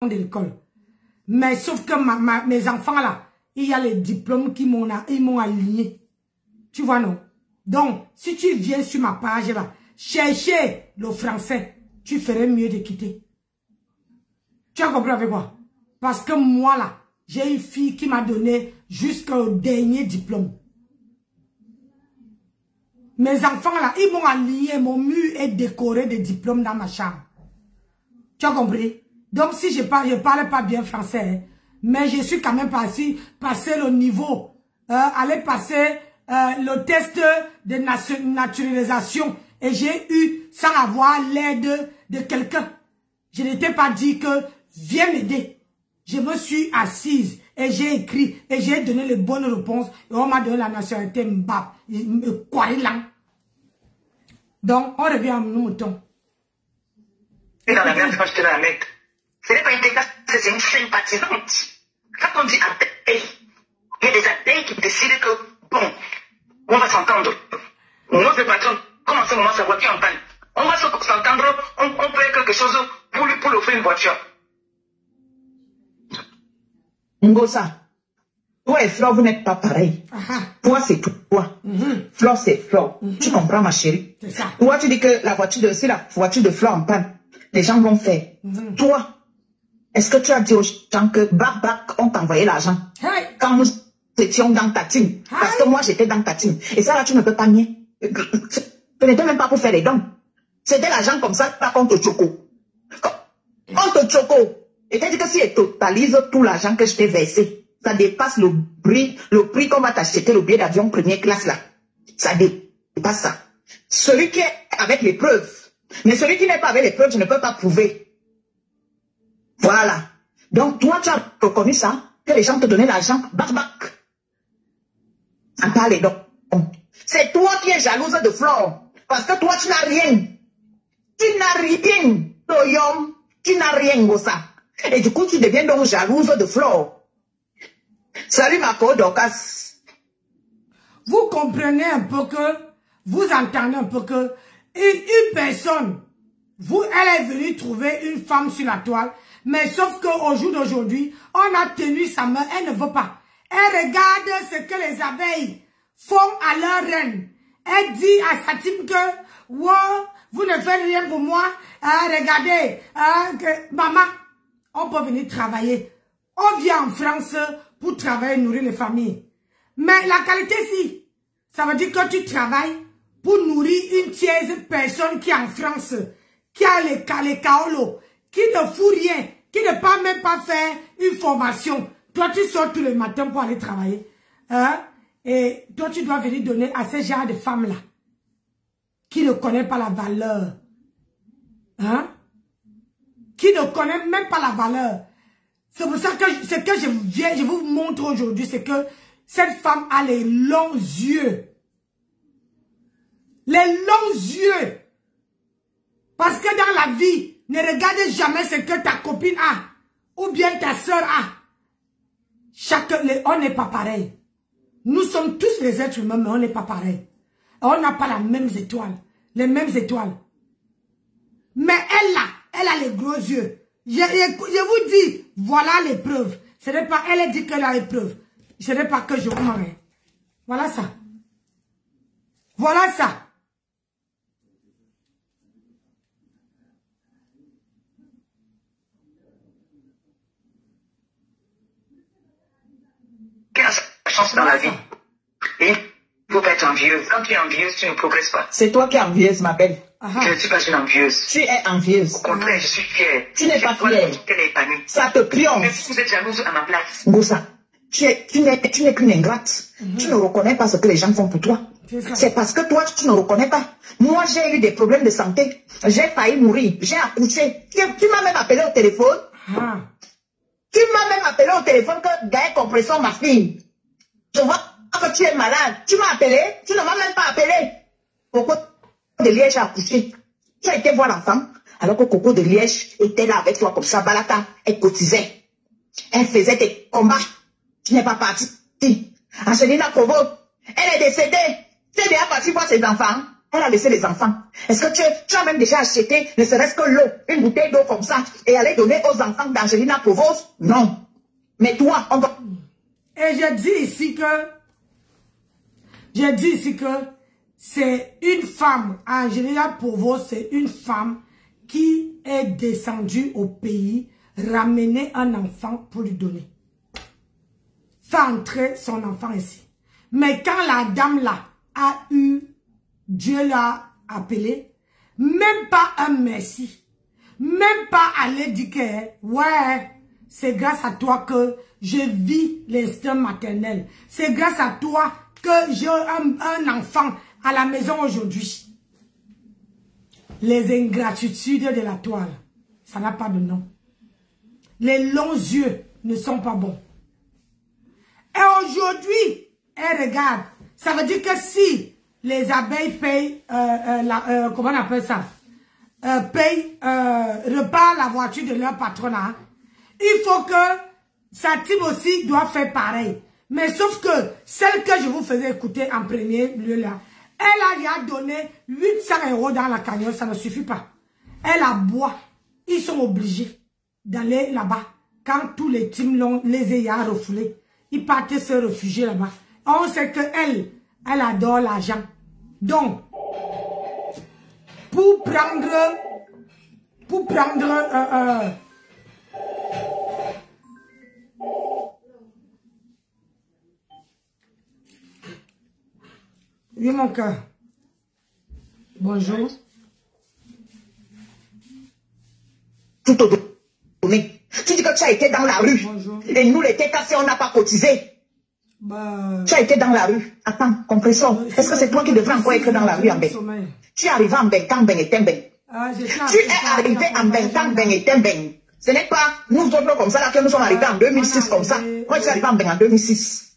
de l'école. Mais sauf que mes enfants là, il y a les diplômes qui m'ont aligné. Tu vois, non? Donc, si tu viens sur ma page là, chercher le français, tu ferais mieux de quitter. Tu as compris avec quoi? Parce que moi là, j'ai une fille qui m'a donné jusqu'au dernier diplôme. Mes enfants là, ils m'ont aligné, mon mur est décoré de diplômes dans ma chambre. Tu as compris? Donc si je parle pas bien français, hein, mais je suis quand même passer le niveau, aller passer le test de naturalisation et j'ai eu sans avoir l'aide de quelqu'un. Je n'étais pas dit que viens m'aider. Je me suis assise et j'ai écrit et j'ai donné les bonnes réponses et on m'a donné la nationalité Mbap. Donc on revient à nos moutons. Dans la merde quand j'étais dans la merde. Ce n'est pas une dégasse, c'est une sympathisante. Quand on dit abeille, il y a des abeilles qui décident que, bon, on va s'entendre. Notre patron, comment ce moment sa voiture en panne? On va s'entendre, on peut quelque chose pour lui offrir une voiture. Ngosa, toi et Flore, vous n'êtes pas pareil. Toi, c'est toi. Flore, c'est Flore. Tu comprends, ma chérie? Toi, tu dis que c'est la voiture de Flore en panne. Les gens vont faire. Toi, est-ce que tu as dit aux gens que Bac, on t'envoyait l'argent quand nous étions dans ta team? Parce que moi, j'étais dans ta team. Et ça, là, tu ne peux pas nier. Ce n'était même pas pour faire les dons. C'était l'argent comme ça, pas contre Choco. Contre Choco. Et t'as dit que si elle totalise tout l'argent que je t'ai versé, ça dépasse le prix qu'on va t'acheter le billet d'avion première classe là. Ça dépasse ça. Celui qui est avec les preuves. Mais celui qui n'est pas avec les preuves, je ne peux pas prouver. Voilà. Donc, toi, tu as reconnu ça, que les gens te donnaient l'argent, bac. En parle donc. C'est toi qui es jalouse de Flore. Parce que toi, tu n'as rien. Tu n'as rien, Toyom. Tu n'as rien, Gossa. Et du coup, tu deviens donc jalouse de Flore. Salut, ma Dorcas. Vous comprenez un peu que, vous entendez un peu que, une personne, elle est venue trouver une femme sur la toile, mais sauf qu'au jour d'aujourd'hui, on a tenu sa main, elle ne veut pas. Elle regarde ce que les abeilles font à leur reine. Elle dit à sa team que, wow, vous ne faites rien pour moi, regardez, maman, on peut venir travailler. On vient en France pour travailler, nourrir les familles. Mais la qualité, si, ça veut dire que tu travailles pour nourrir une tierce personne qui est en France, qui a les kaolos, qui ne fout rien, qui ne peut même pas faire une formation. Toi, tu sors tous les matins pour aller travailler. Hein? Et toi, tu dois venir donner à ce genre de femmes-là, qui ne connaissent pas la valeur. Hein? Qui ne connaissent même pas la valeur. C'est pour ça que ce que je vous montre aujourd'hui, c'est que cette femme a les longs yeux. Les longs yeux. Parce que dans la vie, ne regardez jamais ce que ta copine a. Ou bien ta soeur a. On n'est pas pareil. Nous sommes tous les êtres humains, mais on n'est pas pareil. On n'a pas les mêmes étoiles. Les mêmes étoiles. Mais elle a les gros yeux. Je vous dis, voilà les preuves. Ce n'est pas elle dit qu'elle a les preuves. Ce n'est pas que je vous mens. Voilà ça. Voilà ça. Quelle chance dans la vie. Et il ne faut pas être envieuse. Quand tu es envieuse, tu ne progresses pas. C'est toi qui es envieuse, ma belle. Je ne suis pas une envieuse. Tu es envieuse. Au contraire, je suis fière. Tu n'es pas fière. Ça te triomphe. Mais vous êtes jalouse à ma place. Gossa, tu n'es qu'une ingrate. Tu ne reconnais pas ce que les gens font pour toi. C'est parce que toi, tu ne reconnais pas. Moi, j'ai eu des problèmes de santé. J'ai failli mourir. J'ai accouché. Tu m'as même appelé au téléphone. Tu m'as même appelé au téléphone que Gaël Compression, ma fille. Je vois que tu es malade. Tu m'as appelé. Tu ne m'as même pas appelé. Pourquoi de Liège a accouché? Tu as été voir l'enfant, alors que Coco de Liège était là avec toi comme ça, Balata, elle cotisait. Elle faisait des combats. Tu n'es pas parti. Angelina Kovo, elle est décédée. Tu es déjà parti voir ses enfants. Elle a laissé les enfants. Est-ce que tu as même déjà acheté, ne serait-ce que l'eau, une bouteille d'eau comme ça, et aller donner aux enfants d'Angelina Provos? Non. Mais toi, on doit... Et je dis ici que c'est une femme, Angelina Provos, c'est une femme qui est descendue au pays, ramener un enfant pour lui donner. Fait entrer son enfant ici. Mais quand la dame là a eu, Dieu l'a appelé, même pas un merci, même pas aller dire que, ouais, c'est grâce à toi que je vis l'instinct maternel. C'est grâce à toi que j'ai un enfant à la maison aujourd'hui. Les ingratitudes de la toile, ça n'a pas de nom. Les longs yeux ne sont pas bons. Et aujourd'hui, regarde, ça veut dire que si les abeilles payent, comment on appelle ça, repart la voiture de leur patronat, il faut que sa team aussi doit faire pareil. Mais sauf que celle que je vous faisais écouter en premier lieu là, elle a donné 800 € dans la cagnotte, ça ne suffit pas. Elle a boit. Ils sont obligés d'aller là-bas. Quand tous les teams les ayant refoulés, ils partaient se réfugier là-bas. On sait qu'elle adore l'argent. Donc, pour prendre oui, mon cœur. Bonjour. Tout donné. Tu dis que tu as été dans la rue. Bonjour. Et nous, les TKC, on n'a pas cotisé. Bah... Tu as été dans la rue. Attends, compresseur. Est-ce que c'est toi qui devrais encore être dans la rue en Ben? Tu es arrivé en Ben, quand Ben et Temben. Tu es arrivé en Ben, quand Ben et Temben. Ce n'est pas nous autres comme ça là que nous sommes arrivés en 2006 comme ça. Moi, je suis arrivé en Ben en 2006.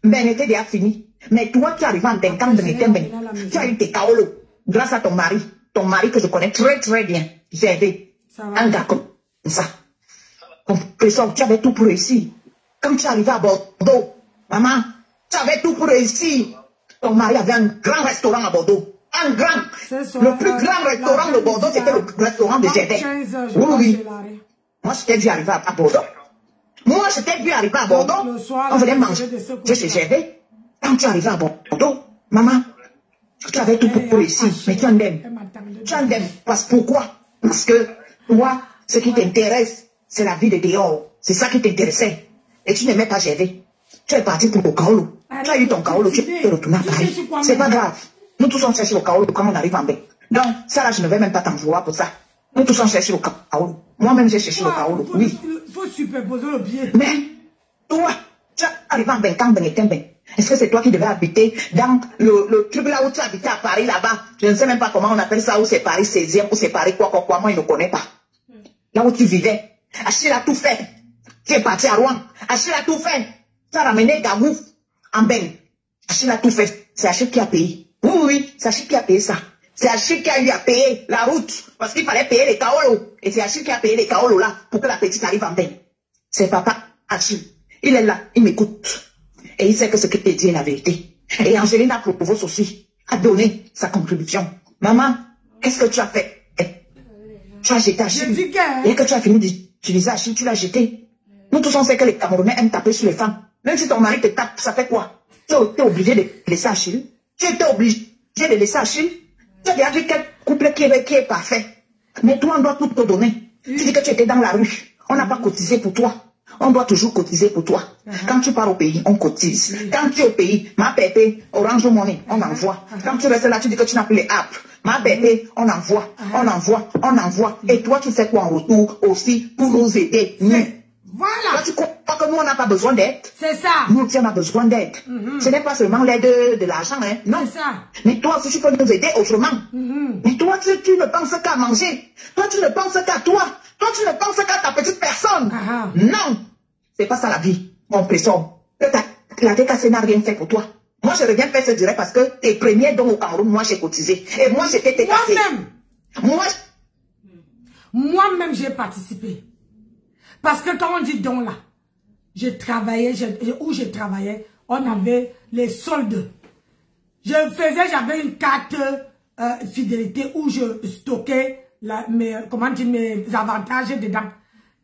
Ben était déjà fini. Mais toi, tu arrives en Ben, quand Ben et Temben. Tu as eu tes kaolo. Grâce à ton mari que je connais très très bien. J'ai aidé un gars comme ça. Compresseur, tu avais tout pour réussir. Quand tu arrivais à Bordeaux, maman, tu avais tout pour réussir. Ton mari avait un grand restaurant à Bordeaux. Un grand. Le plus grand restaurant de Bordeaux, c'était le restaurant de Gervais. Oui. Moi, je t'ai vu arriver à Bordeaux. Moi, je t'ai vu arriver à Bordeaux. On venait manger chez Gervais. Quand tu arrivais à Bordeaux, maman, tu avais tout pour réussir. Mais tu en aimes. Tu en aimes. Pourquoi? Parce que toi, ce qui t'intéresse, c'est la vie de dehors. C'est ça qui t'intéressait. Et tu n'aimais pas Gervais. Tu es parti pour le Kaolo. Tu as eu ton Kaolo, tu peux retourner à Paris. C'est pas grave. Nous tous on cherche le Kaolo quand on arrive en bain. Donc, ça là, je ne vais même pas t'en vouloir pour ça. Nous tous on cherche le Kaolo. Moi-même, j'ai cherché le Kaolo. Oui. Il faut superposer le pied. Mais, toi, tu es arrivé en bain quand Ben était bain. Est-ce que c'est toi qui devais habiter dans le truc là où tu habitais à Paris là-bas? Je ne sais même pas comment on appelle ça, où c'est Paris 16e, où c'est Paris quoi, moi je ne connais pas. Là où tu vivais. Achille a tout fait. Tu es parti à Rouen. Achille a tout fait. Tu as ramené Gamouf en Ben. Achille a tout fait. C'est Achille qui a payé. Oui, c'est Achille qui a payé ça. C'est Achille qui a eu à payer la route. Parce qu'il fallait payer les kaolos. Et c'est Achille qui a payé les kaolos là pour que la petite arrive en Ben. C'est papa Achille. Il est là, il m'écoute. Et il sait que ce qu'il te dit est la vérité. Et Angelina Provos aussi a donné sa contribution. Maman, qu'est-ce que tu as fait? Tu as jeté Achille. Et que tu as fini d'utiliser Achille, tu l'as jeté. Nous tous on sait que les Camerounais aiment taper sur les femmes. Même si ton mari te tape, ça fait quoi? Tu es obligé de laisser Achille. Tu étais obligé de laisser Achille. Tu as déjà vu quel couple qui est parfait. Mais toi, on doit tout te donner. Tu dis que tu étais dans la rue. On n'a pas cotisé pour toi. On doit toujours cotiser pour toi. Quand tu pars au pays, on cotise. Quand tu es au pays, ma pépé, Orange Money, on envoie. Quand tu restes là, tu dis que tu n'as plus les apps. Ma pépé, on envoie. Et toi, tu fais quoi en retour aussi pour nous aider? Voilà. Toi, tu crois que nous, on n'a pas besoin d'aide? C'est ça. Nous, tu en as besoin d'aide. Ce n'est pas seulement l'aide de l'argent, hein. Non. C'est ça. Mais toi aussi, tu peux nous aider autrement. Mais toi, tu ne penses qu'à manger. Toi, tu ne penses qu'à toi. Toi, tu ne penses qu'à ta petite personne. Non. C'est pas ça la vie, mon pression. La TKC n'a rien fait pour toi. Moi, je reviens faire ce direct parce que tes premiers dons au Cameroun, moi, j'ai cotisé. Et moi, j'étais TKC. Moi-même, j'ai participé. Parce que quand on dit don là, j'ai travaillé, on avait les soldes. J'avais une carte fidélité où je stockais mes avantages dedans.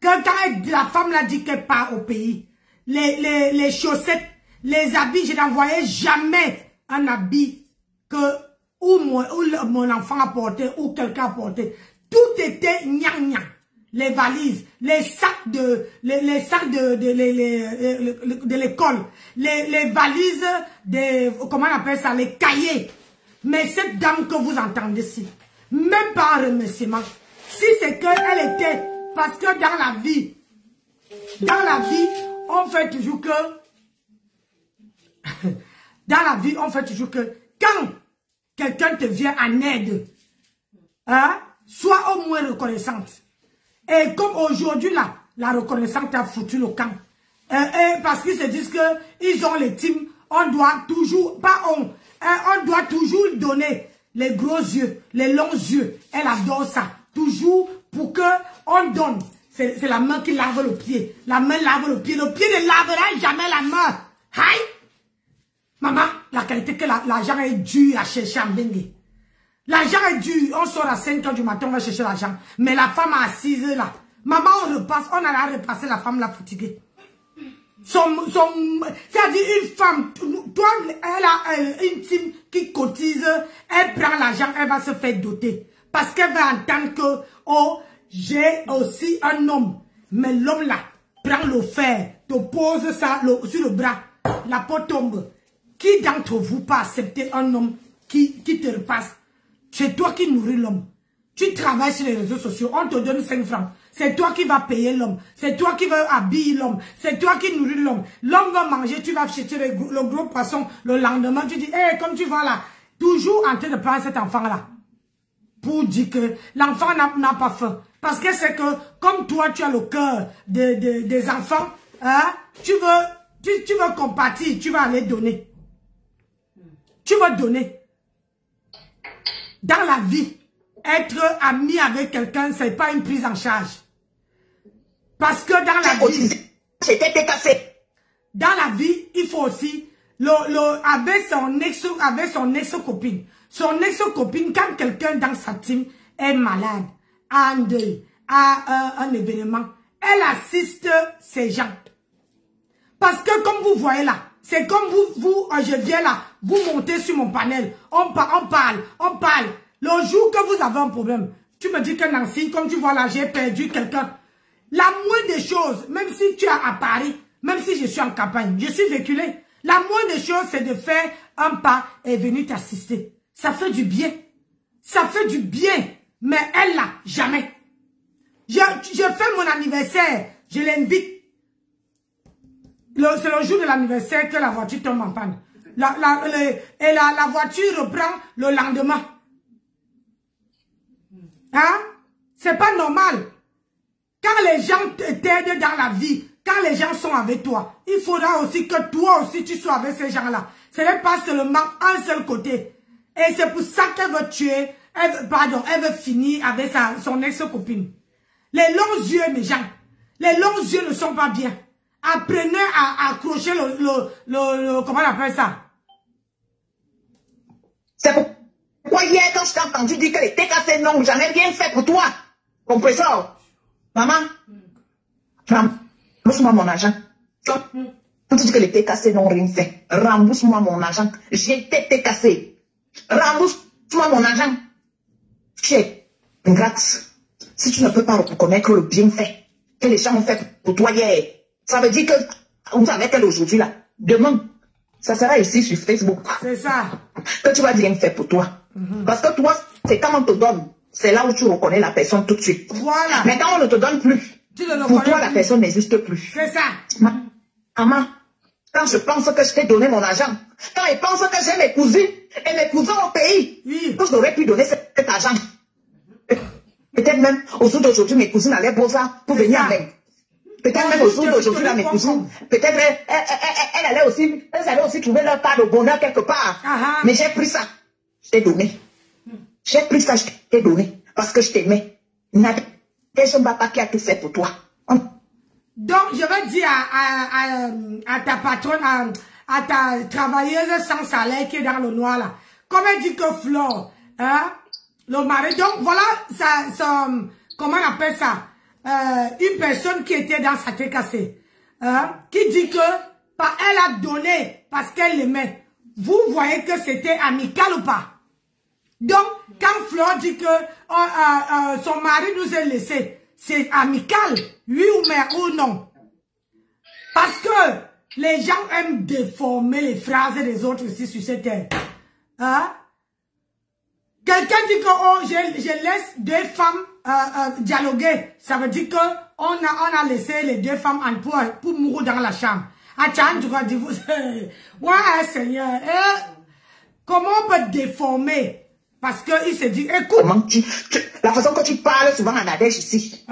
Quand la femme l'a dit qu'elle part au pays, les chaussettes, les habits, je n'envoyais jamais un habit où mon enfant a porté ou quelqu'un a porté. Tout était gnang-gnang. Les valises, les sacs de l'école, les valises comment on appelle ça, les cahiers. Mais cette dame que vous entendez ici, même pas un remerciement. Si c'est qu'elle était, parce que dans la vie, on fait toujours que, quand quelqu'un te vient en aide, hein, sois au moins reconnaissante. Et comme aujourd'hui, là, la reconnaissance a foutu le camp. Parce qu'ils se disent qu'ils ont les teams, on doit toujours, on doit toujours donner les gros yeux, les longs yeux. Elle adore ça. Toujours pour que on donne. C'est la main qui lave le pied. La main lave le pied. Le pied ne lavera jamais la main. Aïe! Maman, la qualité que l'argent est dur à chercher en Bengue. L'argent est dur. On sort à 5 h du matin, on va chercher l'argent. Mais la femme assise là. Maman, on repasse. On a repassé la femme la fatiguée. C'est-à-dire une femme, toi, elle a une team qui cotise, elle prend l'argent, elle va se faire doter. Parce qu'elle va entendre que, oh, j'ai aussi un homme. Mais l'homme là, prend le fer, te pose ça sur le bras, la peau tombe. Qui d'entre vous peut accepter un homme qui te repasse? C'est toi qui nourris l'homme. Tu travailles sur les réseaux sociaux, on te donne 5 francs. C'est toi qui vas payer l'homme. C'est toi qui vas habiller l'homme. C'est toi qui nourris l'homme. L'homme va manger, tu vas chercher le gros poisson. Le lendemain, tu dis, hey, comme tu vois là, toujours en train de prendre cet enfant-là. Pour dire que l'enfant n'a pas faim. Parce que c'est que, comme toi, tu as le cœur des enfants, hein, tu veux compatir, tu vas aller donner. Tu vas donner. Dans la vie, être ami avec quelqu'un, c'est pas une prise en charge. Parce que dans la vie, c'était cassé. Dans la vie, il faut aussi avec son ex-copine. Son ex-copine, quand quelqu'un dans sa team est malade, a un deuil, a un événement, elle assiste ces gens. Parce que comme vous voyez là, c'est comme je viens là, vous montez sur mon panel, on parle. Le jour que vous avez un problème, tu me dis que Nancy, comme tu vois là, j'ai perdu quelqu'un. La moindre des choses, même si tu es à Paris, même si je suis en campagne, je suis véhiculée, la moindre des choses, c'est de faire un pas et venir t'assister. Ça fait du bien. Ça fait du bien. Mais elle là, jamais. Je fais mon anniversaire, je l'invite. C'est le jour de l'anniversaire que la voiture tombe en panne. La voiture reprend le lendemain. Hein? C'est pas normal. Quand les gens t'aident dans la vie, quand les gens sont avec toi, il faudra aussi que toi aussi tu sois avec ces gens-là. Ce n'est pas seulement un seul côté. Et c'est pour ça qu'elle veut tuer, elle veut finir avec son ex-copine. Les longs yeux, mes gens, les longs yeux ne sont pas bien. Apprenez à accrocher comment on appelle ça? C'est pourquoi hier, quand je t'ai entendu dire que les TKC n'ont jamais rien fait pour toi, compresseur, maman, rembourse-moi mon argent. Quand tu dis que les TKC n'ont rien fait, rembourse-moi mon argent. J'ai été TKC. Rembourse-moi mon argent. Tu es ingrate. Si tu ne peux pas reconnaître le bienfait que les gens ont fait pour toi hier, ça veut dire que vous avez qu'elle aujourd'hui là. Demain, ça sera ici sur Facebook. C'est ça. Que tu vas bien faire pour toi. Parce que toi, c'est quand on te donne, c'est là où tu reconnais la personne tout de suite. Voilà. Mais quand on ne te donne plus, pour toi, la personne n'existe plus. C'est ça. Maman, quand je pense que je t'ai donné mon argent, quand je pense que j'ai mes cousines et mes cousins au pays, oui, que j'aurais pu donner cet argent. Peut-être même au jour d'aujourd'hui, mes cousines allaient pour ça, pour venir avec. Peut-être même au jour d'aujourd'hui, mes cousines, peut-être elles allaient aussi trouver leur part de bonheur quelque part. Mais j'ai pris ça, je t'ai donné. J'ai pris ça, je t'ai donné, parce que je t'aimais. Personne ne va pas qui a tout fait pour toi. Donc, je vais dire à ta patronne, à ta travailleuse sans salaire qui est dans le noir là, comme elle dit que Flore, Hein? Le mari, donc voilà, comment on appelle ça? Une personne qui était dans sa tête cassée, qui dit que elle a donné parce qu'elle l'aimait. Vous voyez que c'était amical ou pas? Donc, quand Flore dit que son mari nous a laissé, c'est amical, oui ou non? Parce que les gens aiment déformer les phrases des autres ici sur cette terre. Hein? Quelqu'un dit que oh, je laisse deux femmes dialoguer. Ça veut dire que on a laissé les deux femmes pour mourir dans la chambre. Attends, tu vas dire, ouais, Seigneur, comment on peut déformer? Parce qu'il se dit, écoute. Comment la façon que tu parles souvent en Nadège ici.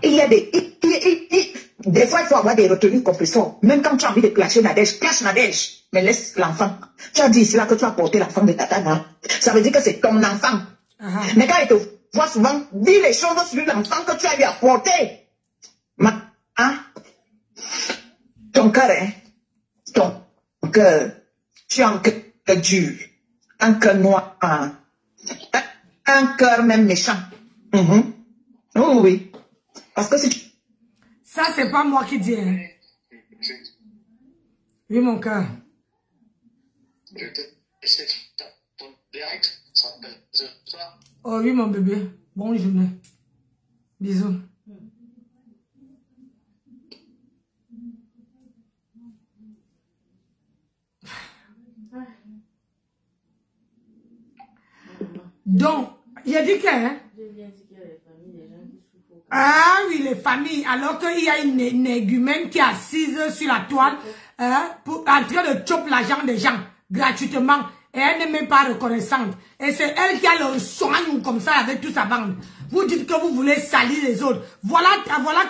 Il y a des fois, il faut avoir des retenues compresseurs. Même quand tu as envie de clasher Nadège, clash Nadège. Mais laisse l'enfant. Tu as dit ici là que tu as porté l'enfant de Tata, non? Ça veut dire que c'est ton enfant. Mais quand il te voit souvent, dis les choses sur l'enfant que tu as lui apporté. Ton cœur, hein? Ton cœur. Tu as un cœur dur. Un cœur noir. Un cœur même méchant. Oh oui. Parce que si tu... Ça, c'est pas moi qui dis. Hein. Oui, mon cœur. Oh oui, mon bébé. Bonne journée. Bisous. Donc, il a dit que... Hein? Ah oui, les familles. Alors qu'il y a une égumène qui est assise sur la toile en train de choper l'argent des gens gratuitement. Et elle n'est même pas reconnaissante. Et c'est elle qui a le soin comme ça avec toute sa bande. Vous dites que vous voulez salir les autres. Voilà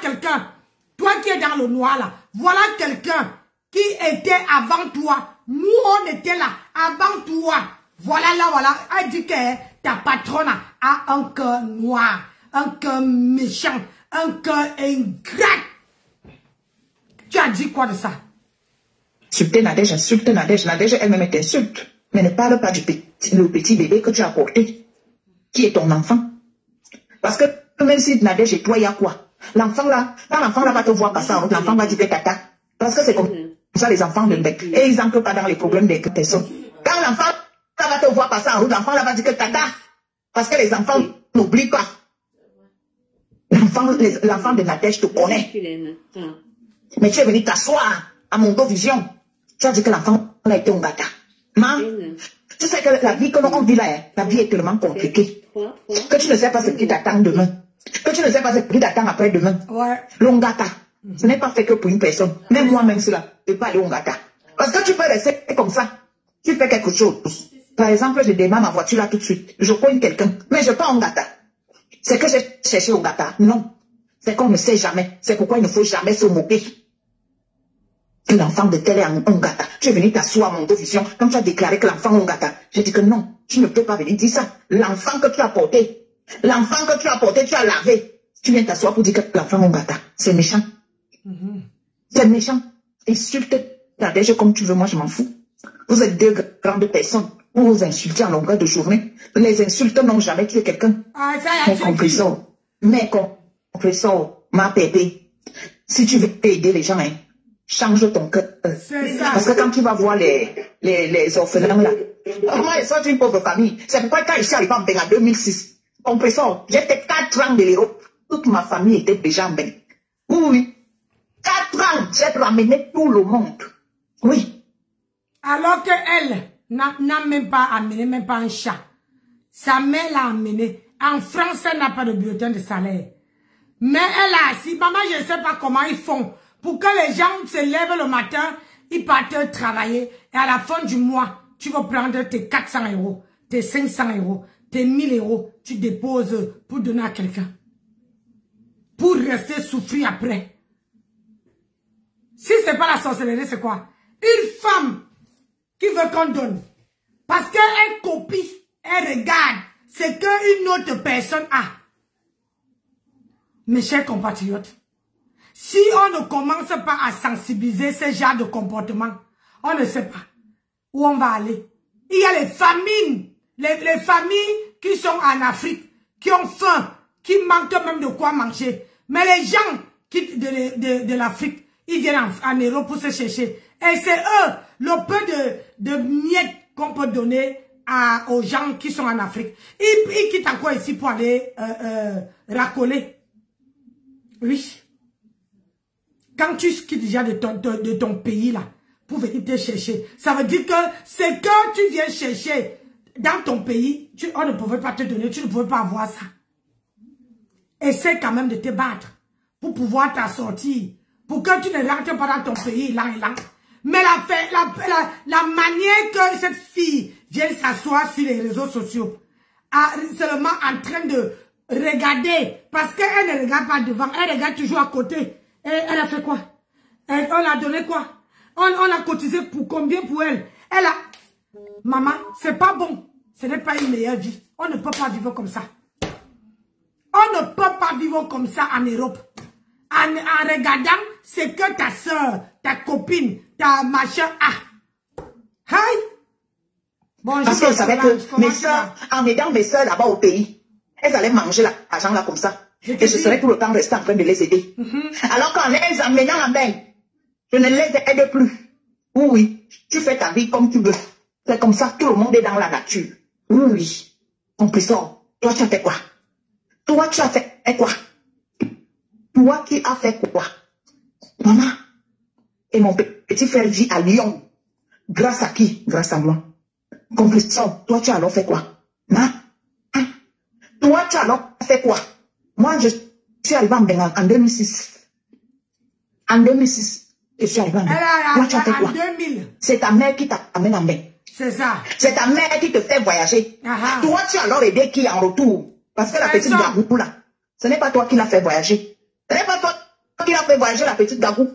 quelqu'un. Toi qui es dans le noir là. Voilà quelqu'un qui était avant toi. Nous, on était là avant toi. Voilà. Elle dit que ta patronne a un cœur noir, un cœur méchant, un cœur ingrat. Tu as dit quoi de ça? Insulter Nadège, insulte Nadège. Nadège elle-même t'insulte. Mais ne parle pas du petit bébé que tu as porté, qui est ton enfant. Parce que même si Nadège et toi, il y a quoi? L'enfant là, quand l'enfant là va te voir passer en route, l'enfant va dire que tata. Parce que c'est comme ça les enfants de bec. Et ils n'entrent pas dans les problèmes des personnes. Quand l'enfant là va te voir passer en route, l'enfant là va dire que tata. Parce que les enfants n'oublient pas. L'enfant de Nadège te connaît. Mais tu es venu t'asseoir à Mondovision. Tu as dit que l'enfant a été un gâteau. Tu sais que la vie que l'on vit là, la vie est tellement compliquée. Que tu ne sais pas ce qui t'attend demain. Que tu ne sais pas ce qui t'attend après-demain. L'ongata, ce n'est pas fait que pour une personne. Même moi-même, cela, je ne peux pas aller au Ngata. Parce que tu peux rester comme ça. Tu fais quelque chose. Par exemple, je démarre ma voiture là tout de suite. Je cogne quelqu'un. Mais je ne pas au Ngata. C'est que j'ai cherché au Ngata. Non. C'est qu'on ne sait jamais. C'est pourquoi il ne faut jamais se moquer. Que l'enfant de tel est un Ngata. Tu es venu t'asseoir à mon vision quand tu as déclaré que l'enfant est un Ngata. J'ai dit que non, tu ne peux pas venir dire ça. L'enfant que tu as porté, tu as lavé. Tu viens t'asseoir pour dire que l'enfant est un Ngata. C'est méchant. C'est méchant. Insulte Nadège comme tu veux, moi je m'en fous. Vous êtes deux grandes personnes. Vous vous insultez en longueur de journée. Les insultes n'ont jamais tué quelqu'un. Mais compressor, ma bébé, si tu veux aider les gens, hein, change ton cœur. Parce que quand tu vas voir les orphelins là, moi je suis une pauvre famille. C'est pourquoi quand je suis arrivé en Bénin en 2006, compressor, j'étais 4 ans de l'Europe. Toute ma famille était déjà en Bénin. Oui. 4 ans, j'ai ramené tout le monde. Oui. Alors qu'elle n'a même pas amené, même pas un chat. Sa mère l'a amené. En France, elle n'a pas de bulletin de salaire. Mais elle a assis. Maman, je ne sais pas comment ils font. Pour que les gens se lèvent le matin, ils partent travailler. Et à la fin du mois, tu vas prendre tes 400 €, tes 500 €, tes 1000 €. Tu déposes pour donner à quelqu'un. Pour rester souffrir après. Si ce n'est pas la sorcellerie, c'est quoi? Une femme qui veut qu'on donne. Parce qu'elle copie, elle regarde ce qu'une autre personne a. Mes chers compatriotes, si on ne commence pas à sensibiliser ce genre de comportement, on ne sait pas où on va aller. Il y a les famines, les familles qui sont en Afrique, qui ont faim, qui manquent même de quoi manger. Mais les gens qui de l'Afrique, ils viennent en Europe pour se chercher. Et c'est eux, le peu de miettes qu'on peut donner aux gens qui sont en Afrique. Ils quittent encore ici pour aller racoler. Oui. Quand tu quittes déjà de ton pays là, pour venir te chercher, ça veut dire que ce que tu viens chercher dans ton pays, on ne pouvait pas te donner, tu ne pouvais pas avoir ça. Essaie quand même de te battre pour pouvoir t'en sortir, pour que tu ne rentres pas dans ton pays là et là. Mais la manière que cette fille vient s'asseoir sur les réseaux sociaux, seulement en train de regarder, parce qu'elle ne regarde pas devant, elle regarde toujours à côté. Elle a fait quoi? On a donné quoi? On a cotisé pour combien pour elle? Elle a... Maman, c'est pas bon. Ce n'est pas une meilleure vie. On ne peut pas vivre comme ça. On ne peut pas vivre comme ça en Europe. En regardant ce que ta soeur, ta copine, ta machin a. Hi! Bon, parce qu'elle savait que mes soeurs, en aidant mes soeurs là-bas au pays, elles allaient manger l'argent là comme ça. Et je serais tout le temps resté en train de les aider. Alors qu'en les emmenant en main, je ne les aide plus. Oui, tu fais ta vie comme tu veux. C'est comme ça, tout le monde est dans la nature. Oui. Compressor, toi tu as fait quoi? Toi tu as fait quoi? Toi qui as fait quoi? Maman, et mon petit frère vit à Lyon. Grâce à qui? Grâce à moi. Compressor, toi tu as alors fait quoi? Hein? Toi tu as alors fait quoi? Moi, je suis arrivée en Bénin en 2006. En 2006, je suis arrivée en Bénin. Toi, tu as fait quoi? En 2000. C'est ta mère qui t'amène en Bénin. C'est ça. C'est ta mère qui te fait voyager. Toi, tu as alors aidé qui en retour? Parce que la petite Gagou, là, ce n'est pas toi qui l'as fait voyager. Ce n'est pas toi qui l'as fait voyager, la petite Gagou.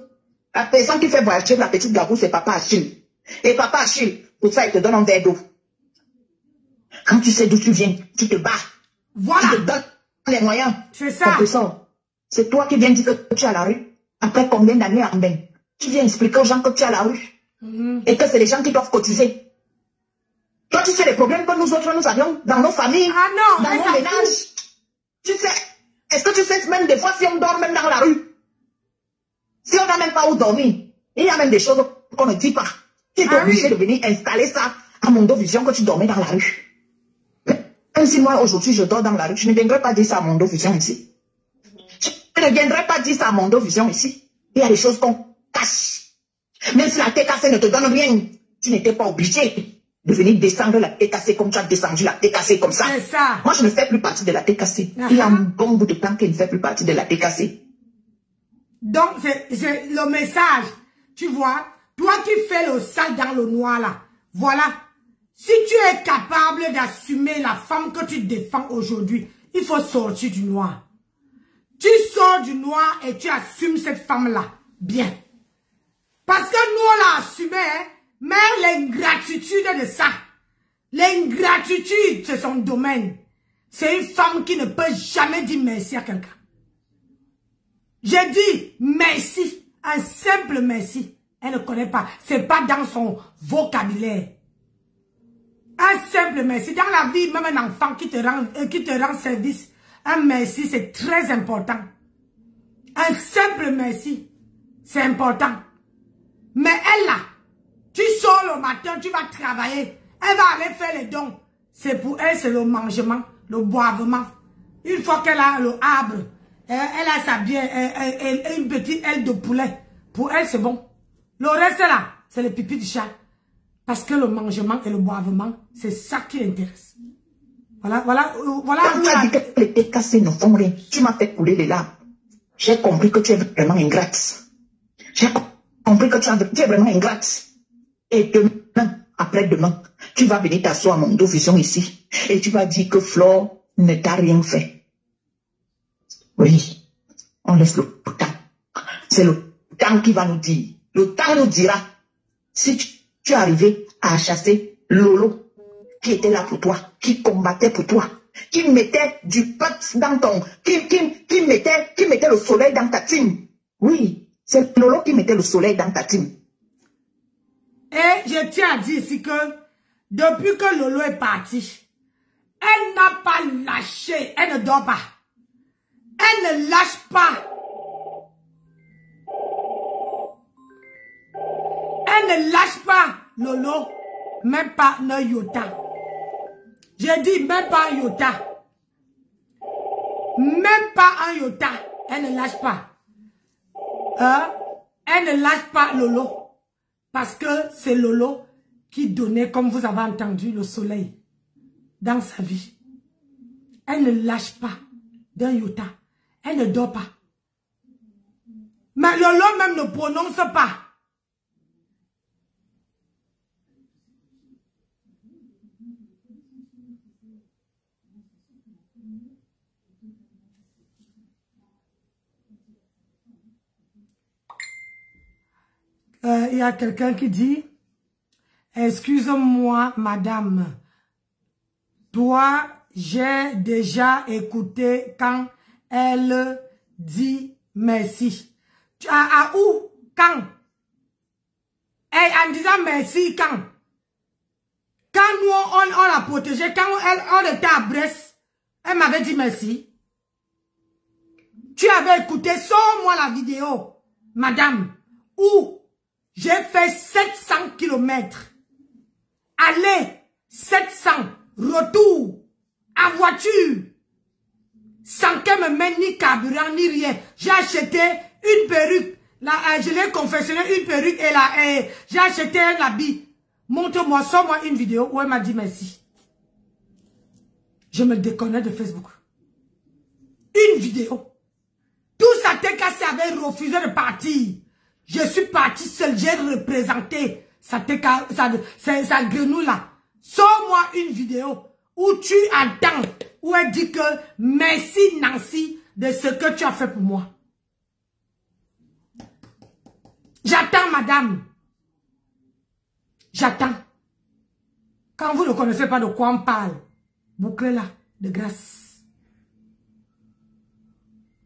La personne qui fait voyager la petite Gagou, c'est papa Achille. Et papa Achille, pour ça, il te donne un verre d'eau. Quand tu sais d'où tu viens, tu te bats. Voilà. Tu te donnes les moyens. C'est ça. C'est toi qui viens dire que tu es à la rue. Après combien d'années en bain? Tu viens expliquer aux gens que tu es à la rue. Et que c'est les gens qui doivent cotiser. Toi, tu sais les problèmes que nous autres, nous avions dans nos familles, dans nos ménages. Tu sais, est-ce que tu sais même des fois si on dort même dans la rue? Si on n'a même pas où dormir, il y a même des choses qu'on ne dit pas. Tu es obligé de venir installer ça à Mondovision que tu dormais dans la rue. Même si moi, aujourd'hui, je dors dans la rue, je ne viendrai pas dire ça à Mondovision ici. Je ne viendrai pas dire ça à Mondovision ici. Il y a des choses qu'on cache. Même si la tête cassée ne te donne rien, tu n'étais pas obligé de venir descendre la tête cassée comme tu as descendu la tête cassée comme ça. C'est ça. Moi, je ne fais plus partie de la tête cassée. Il y a un bon bout de temps qu'elle ne fait plus partie de la tête cassée. Donc, c'est le message. Tu vois, toi qui fais le sale dans le noir là, voilà. Si tu es capable d'assumer la femme que tu défends aujourd'hui, il faut sortir du noir. Tu sors du noir et tu assumes cette femme-là. Bien. Parce que nous, on l'a assumé, hein, mais l'ingratitude de ça. L'ingratitude, c'est son domaine. C'est une femme qui ne peut jamais dire merci à quelqu'un. J'ai dit merci, un simple merci. Elle ne connaît pas. C'est pas dans son vocabulaire. Un simple merci. Dans la vie, même un enfant qui te rend service, un merci, c'est très important. Un simple merci, c'est important. Mais elle là, tu sors le matin, tu vas travailler, elle va aller faire les dons. C'est pour elle, c'est le mangement, le boivement. Une fois qu'elle a le arbre, elle a sa bière, une petite aile de poulet. Pour elle, c'est bon. Le reste là, c'est le pipi du chat. Parce que le mangement et le boivement, c'est ça qui l'intéresse. Voilà. Quand tu as dit que les têtes cassées ne font rien, tu m'as fait couler les larmes. J'ai compris que tu es vraiment ingrate. J'ai compris que tu es vraiment ingrate. Et demain, après-demain, tu vas venir t'asseoir à Mondovision ici. Et tu vas dire que Flore ne t'a rien fait. Oui, on laisse le temps. C'est le temps qui va nous dire. Le temps nous dira si tu es arrivé à chasser Lolo, qui était là pour toi, qui combattait pour toi, qui mettait du pot dans ton... Qui mettait le soleil dans ta team. Oui, c'est Lolo qui mettait le soleil dans ta team. Et je tiens à dire ici que, depuis que Lolo est parti, Elle n'a pas lâché. Elle ne dort pas. Elle ne lâche pas. Elle ne lâche pas, Lolo. Même pas un iota. J'ai dit même pas un iota. Même pas un iota. Elle ne lâche pas. Elle ne lâche pas Lolo. Parce que c'est Lolo qui donnait, comme vous avez entendu, le soleil dans sa vie. Elle ne lâche pas d'un iota. Elle ne dort pas. Mais Lolo même ne prononce pas. Il y a quelqu'un qui dit, excuse-moi, madame, toi, j'ai déjà écouté quand elle dit merci. À où? Quand? En disant merci, quand? Quand nous, on l'a protégée, quand on était à Brest, elle m'avait dit merci. Tu avais écouté, sors-moi la vidéo, madame, où j'ai fait 700 km. Aller, 700. Retour, à voiture. Sans qu'elle me mette ni carburant, ni rien. J'ai acheté une perruque. Je l'ai confectionné une perruque et j'ai acheté un habit. Montre-moi, sors-moi une vidéo où elle m'a dit merci. Je me déconnais de Facebook. Une vidéo. Tout ça t'est cassé avait refusé de partir. Je suis partie seule, j'ai représenté sa grenouille là. Sors-moi une vidéo où tu entends, où elle dit que merci Nancy de ce que tu as fait pour moi. J'attends madame. J'attends. Quand vous ne connaissez pas de quoi on parle, bouclez-la de grâce.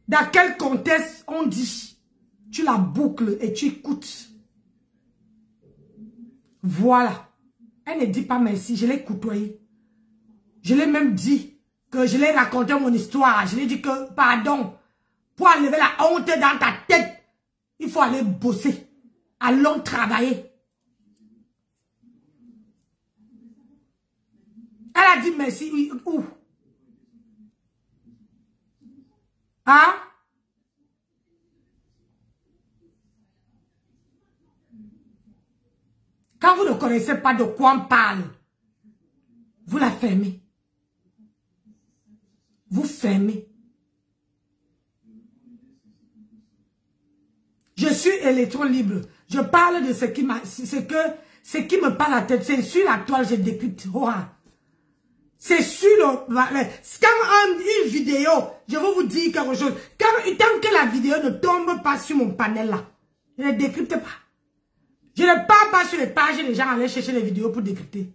Dans quel contexte on dit? Tu la boucles et tu écoutes. Voilà. Elle ne dit pas merci. Je l'ai côtoyée. Je l'ai même dit que je l'ai raconté mon histoire. Je l'ai dit que, pardon, pour enlever la honte dans ta tête, il faut aller bosser. Allons travailler. Elle a dit merci. Oui, où? Hein? Quand vous ne connaissez pas de quoi on parle, vous la fermez. Vous fermez. Je suis électron libre. Je parle de ce qui me passe à la tête. C'est sur la toile, je décrypte. C'est sur quand une vidéo, je vais vous dire quelque chose. Tant que la vidéo ne tombe pas sur mon panel là, je ne décrypte pas. Je ne parle pas sur les pages et les gens allaient chercher les vidéos pour décrypter.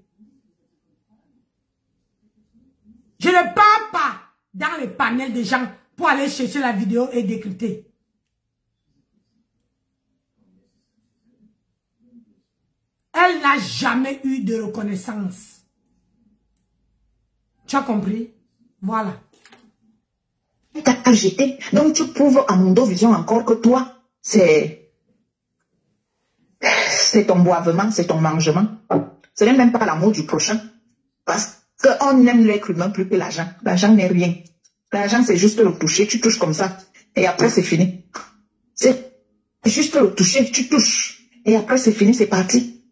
Je ne parle pas dans les panels des gens pour aller chercher la vidéo et décrypter. Elle n'a jamais eu de reconnaissance. Tu as compris? Voilà. T'as jeté. Donc tu prouves à Mondovision encore que toi, c'est ton boivement, c'est ton mangement. Ce n'est même pas l'amour du prochain. Parce qu'on aime l'être humain plus que l'argent. L'argent n'est rien. L'argent, c'est juste le toucher. Tu touches comme ça. Et après, c'est fini. C'est juste le toucher. Tu touches. Et après, c'est fini. C'est parti.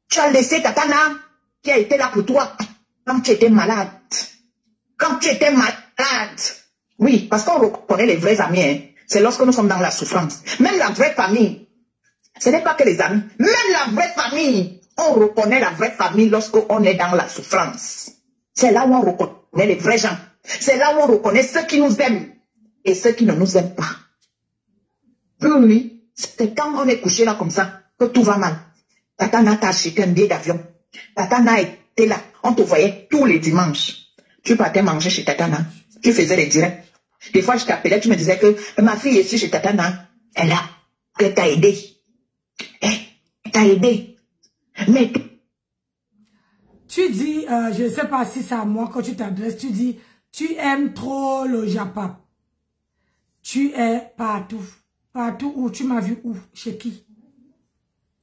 Tu as laissé Tatana qui a été là pour toi quand tu étais malade. Quand tu étais malade. Oui, parce qu'on reconnaît les vrais amis. Hein. C'est lorsque nous sommes dans la souffrance. Même la vraie famille. Ce n'est pas que les amis. Même la vraie famille. On reconnaît la vraie famille lorsqu'on est dans la souffrance. C'est là où on reconnaît les vrais gens. C'est là où on reconnaît ceux qui nous aiment et ceux qui ne nous aiment pas. Oui, c'est quand on est couché là comme ça que tout va mal. Tatana t'a acheté un billet d'avion. Tatana était là. On te voyait tous les dimanches. Tu partais manger chez Tatana. Tu faisais les directs. Des fois, je t'appelais, tu me disais que ma fille est ici chez Tatana. Elle t'a aidé. Elle t'a aidé. Mais Tu dis, je ne sais pas si c'est à moi quand tu t'adresses, tu dis, tu aimes trop le Japap. Tu es partout. Partout où tu m'as vu où? Chez qui?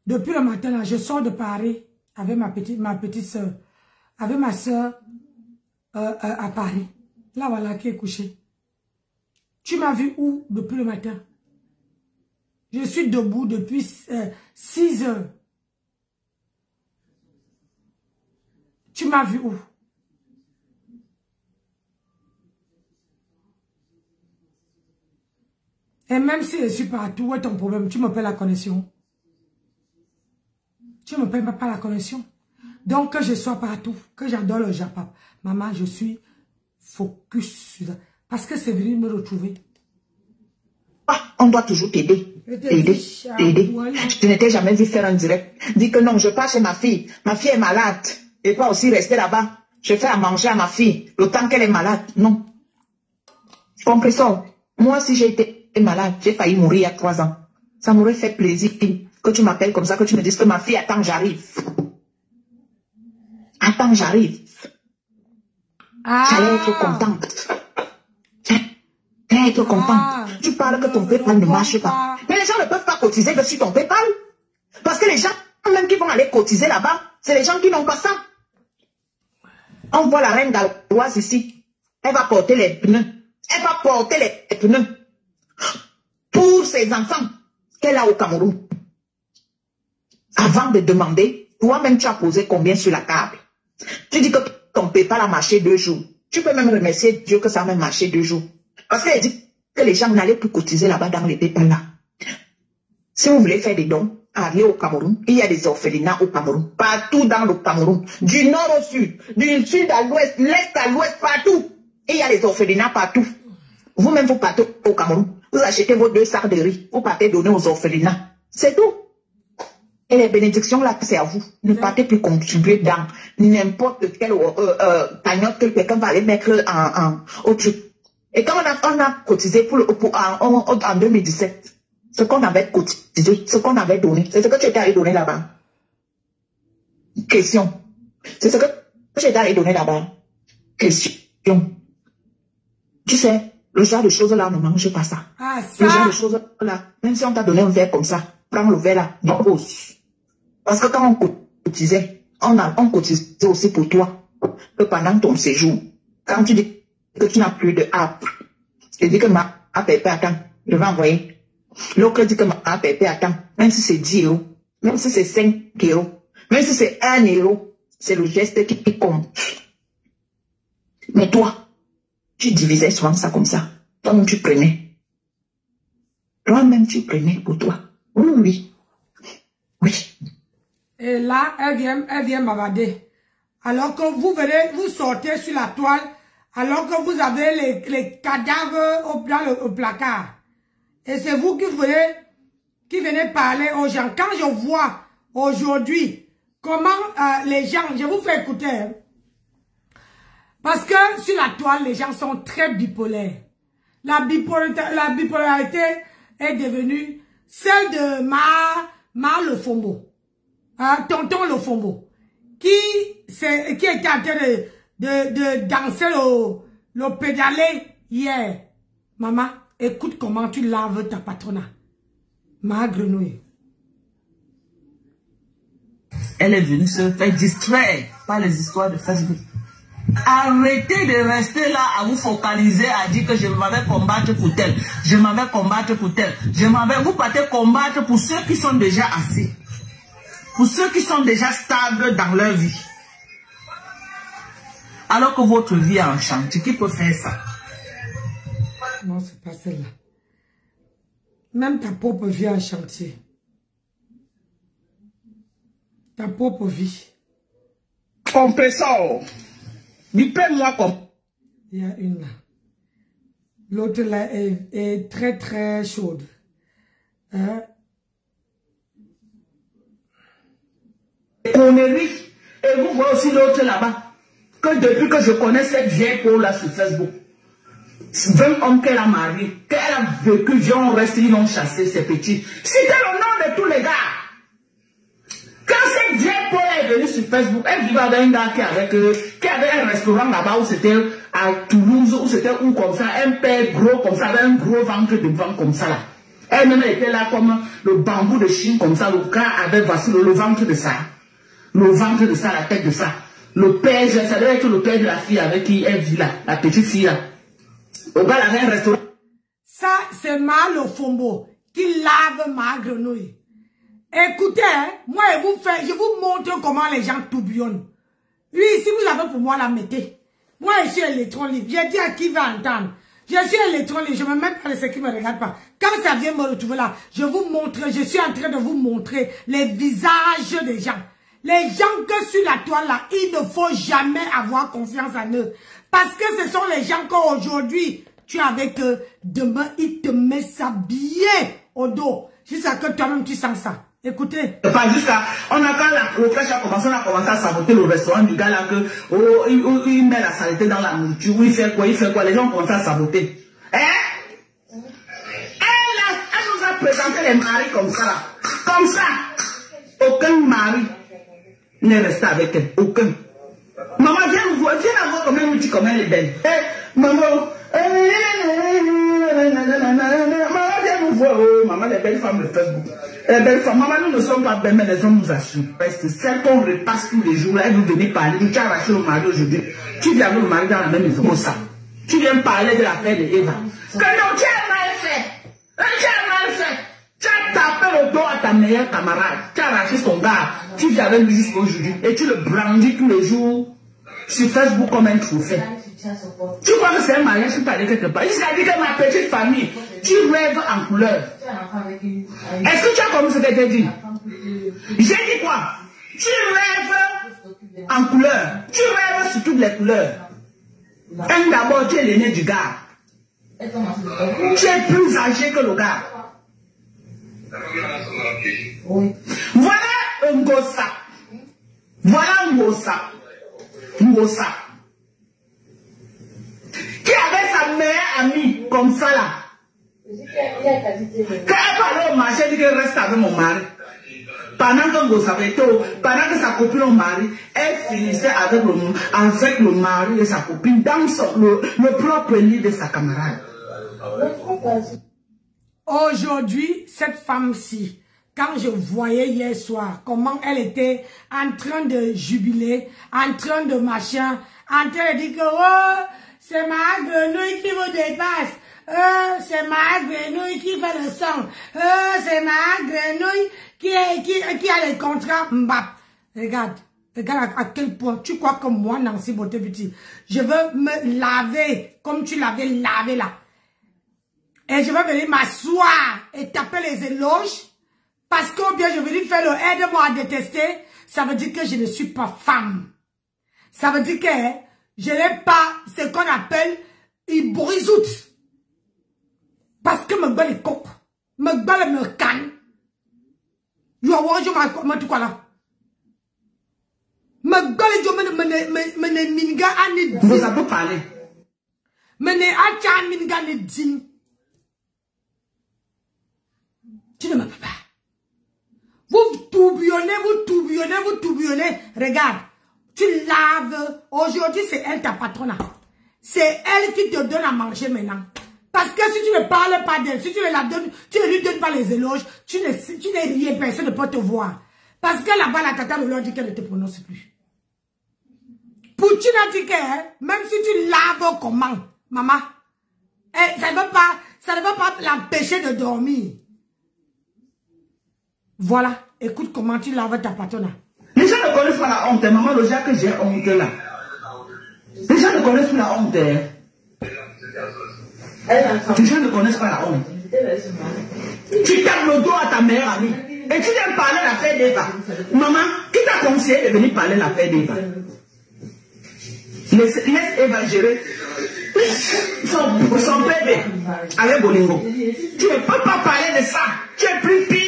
Depuis le matin, là, je sors de Paris avec ma petite soeur. Avec ma soeur à Paris. Là, voilà, qui est couchée. Tu m'as vu où depuis le matin? Je suis debout depuis 6 heures. Tu m'as vu où? Et même si je suis partout, où est ton problème? Tu me paies la connexion. Tu ne me payes pas la connexion. Donc, que je sois partout, que j'adore le Japap. Maman, je suis focus sur ça. Parce que c'est venu me retrouver. Ah, on doit toujours t'aider. T'aider. Je ne t'ai jamais vu faire un direct. Dis que non, je pars chez ma fille. Ma fille est malade. Et pas aussi rester là-bas. Je fais à manger à ma fille. Le temps qu'elle est malade. Non. Compris ça? Moi, si j'ai été malade, j'ai failli mourir il y a 3 ans. Ça m'aurait fait plaisir que tu m'appelles comme ça, que tu me dises que ma fille, attends, j'arrive. Attends, j'arrive. J'allais être contente. J'allais être contente. Tu parles que ton PayPal ne marche pas. Mais les gens ne peuvent pas cotiser dessus ton PayPal. Parce que les gens, même qui vont aller cotiser là-bas, c'est les gens qui n'ont pas ça. On voit la reine galloise ici. Elle va porter les pneus. Elle va porter les pneus. Pour ses enfants qu'elle a au Cameroun. Avant de demander, toi-même tu as posé combien sur la table. Tu dis que ton PayPal a marché 2 jours. Tu peux même remercier Dieu que ça a même marché 2 jours. Parce qu'elle dit que les gens n'allaient plus cotiser là-bas dans les PayPal là. Si vous voulez faire des dons, allez au Cameroun. Il y a des orphelinats au Cameroun. Partout dans le Cameroun. Du nord au sud, du sud à l'ouest, l'est à l'ouest, partout. Il y a des orphelinats partout. Vous-même vous partez au Cameroun. Vous achetez vos 2 sacs de riz. Vous partez donner aux orphelinats. C'est tout. Et les bénédictions là, c'est à vous. Ne partez plus contribuer dans n'importe quelle cagnotte que quelqu'un va aller mettre au truc. Et quand on a cotisé en 2017, ce qu'on avait cotisé, ce qu'on avait donné, c'est ce que tu étais allé donner là-bas. Question. C'est ce que tu étais allé donner là-bas. Question. Tu sais, le genre de choses là, ne mange pas ça. Ah, ça. Le genre de choses là, même si on t'a donné un verre comme ça, prends le verre là, dépose. Parce que quand on cotisait, on cotisait aussi pour toi. Que pendant ton séjour, quand tu dis que tu n'as plus de app, tu dis que ma app est pas attends, je vais envoyer. L'autre dit que ma app est pas attends, même si c'est 10 €, même si c'est 5 €, même si c'est 1 €, c'est le geste qui compte. Mais toi, tu divisais souvent ça comme ça. Toi-même tu prenais. Toi-même tu prenais pour toi. Oui. Oui. Et là, elle vient m'avader. Alors que vous venez, vous sortez sur la toile, alors que vous avez les cadavres dans le placard. Et c'est vous qui venez parler aux gens. Quand je vois aujourd'hui comment les gens, je vous fais écouter, hein, parce que sur la toile, les gens sont très bipolaires. La bipolarité est devenue celle de Ma Lefombo. Tonton Lefombo. Qui était en train de danser le pédalé hier. Maman, écoute comment tu laves ta patronne. Ma grenouille. Elle est venue se faire distraire par les histoires de Facebook. Arrêtez de rester là à vous focaliser, à dire que je m'avais combattre pour tel, je m'avais combattre pour tel, vous partez combattre pour ceux qui sont déjà assis, pour ceux qui sont déjà stables dans leur vie. Alors que votre vie est en chantier, qui peut faire ça? Non, c'est pas celle-là. Même ta propre vie est en chantier. Ta propre vie. Compresseur. Dis-moi comme. Il y a une là. L'autre là est très très chaude. Connerie. Et vous voyez aussi l'autre là-bas. Que depuis que je connais cette vieille peau là sur Facebook, 20 hommes qu'elle a mariés, qu'elle a vécu, ils ont resté, ils l'ont chassé, ces petits. C'était le nom de tous les gars. Quand cette vieille peau est est venue sur Facebook, elle vivait avec un gars qui avait un restaurant là-bas où c'était à Toulouse, où c'était où comme ça, un père gros comme ça, avec un gros ventre devant comme ça là. Elle-même était là comme le bambou de Chine comme ça, le gars avait vacillé le ventre de ça. Le ventre de ça, la tête de ça. Le père, ça devait être le père de la fille avec qui elle vit là, la petite fille là. Le gars avait un restaurant. Ça, c'est mal au fombo qui lave ma grenouille. Écoutez, hein, moi je vous montre comment les gens tourbillonnent. Oui, si vous avez pour moi la mettez. Moi je suis électron libre. J'ai dit à qui va entendre. Je suis électron libre, je ne me mets pas de ceux qui ne me regardent pas. Quand ça vient me retrouver là, je vous montre, je suis en train de vous montrer les visages des gens. Les gens que sur la toile là, il ne faut jamais avoir confiance en eux. Parce que ce sont les gens qu'aujourd'hui, tu es avec eux, demain, ils te mettent ça bien au dos. Jusqu'à que toi-même tu sens ça. Écoutez. Pas jusqu'à, on a quand le crash a commencé, on a commencé à saboter le restaurant du gars là que, oh, il met la saleté dans la nourriture, il fait quoi, les gens commencent à saboter. Hein? Elle nous a présenté les maris comme ça là. Comme ça. Aucun mari n'est resté avec elle. Aucun. Maman, viens nous voir, viens la voir comme elle est belle. Eh, maman, maman, viens nous voir, oh, maman, les belles femmes de Facebook. Les belles femmes, maman, nous ne sommes pas belles, mais les hommes nous assurent. Parce que celles qu'on repasse tous les jours, là, elles nous viennent parler. Tu as arraché le mari aujourd'hui. Tu viens avec le mari dans la même maison, ça. Tu viens parler de l'affaire de Eva. Que non, tu as mal fait. Tu as mal fait. Tu as tapé le dos à ta meilleure camarade. Tu as arraché son gars. Tu viens avec lui jusqu'à aujourd'hui. Et tu le brandis tous les jours sur Facebook comme un trophée. Tu crois que c'est un mariage qui parlait quelque part? Il s'est dit que ma petite famille, tu rêves en couleur. Est-ce que tu as compris ce que j'ai dit? J'ai dit quoi? Tu rêves en couleur. Tu rêves sur toutes les couleurs. D'abord, tu es l'aîné du gars. Tu es plus âgé que le gars. Voilà un gossa. Voilà un gossa. Ngossa. Qui avait sa meilleure amie comme ça là. Quand elle parlait au marché, elle dit qu'elle reste avec mon mari. Pendant que Ngossa avait été, pendant que sa copine au mari, elle finissait avec le mari de sa copine dans le propre lit de sa camarade. Aujourd'hui, cette femme-ci, quand je voyais hier soir comment elle était en train de jubiler, en train de machin, en train de dire que oh, c'est ma grenouille qui vous dépasse, c'est ma grenouille qui fait le sang, c'est ma grenouille qui a les contrats. Mbap. Regarde à quel point tu crois que moi, Nancy Beauté Beauty, je veux me laver comme tu l'avais lavé là. Et je vais venir m'asseoir et taper les éloges. Parce que bien je vais lui faire le aide-moi à détester, ça veut dire que je ne suis pas femme. Ça veut dire que je n'ai pas ce qu'on appelle une brisoute. Parce que me gueule les coques, me gueule me canne. Je vais tout quoi là. Me gueule je me minga ane. Vous avez parlé. Me ne acha minga ne din. Tu ne me peux pas. Vous tourbillonnez. Regarde, tu laves. Aujourd'hui, c'est elle ta patronne. C'est elle qui te donne à manger maintenant. Parce que si tu ne parles pas d'elle, si tu ne la donnes, tu ne lui donnes pas les éloges, tu n'es rien, personne ne peut te voir. Parce que là-bas, la tata de l'ordre dit qu'elle ne te prononce plus. Poutine a dit que, même si tu laves comment, maman, ça ne va pas l'empêcher de dormir. Voilà, écoute comment tu laves ta patronne. Les gens ne connaissent pas la honte, maman, le genre que j'ai honte là. Les gens ne connaissent pas la honte. Les gens ne connaissent pas la honte. Tu tapes le dos à ta meilleure amie. Et tu viens parler de l'affaire d'Eva. Maman, qui t'a conseillé de venir parler de l'affaire d'Eva? Laisse Eva gérer son bébé avec Bolingo. Tu ne peux pas parler de ça. Tu es plus pire.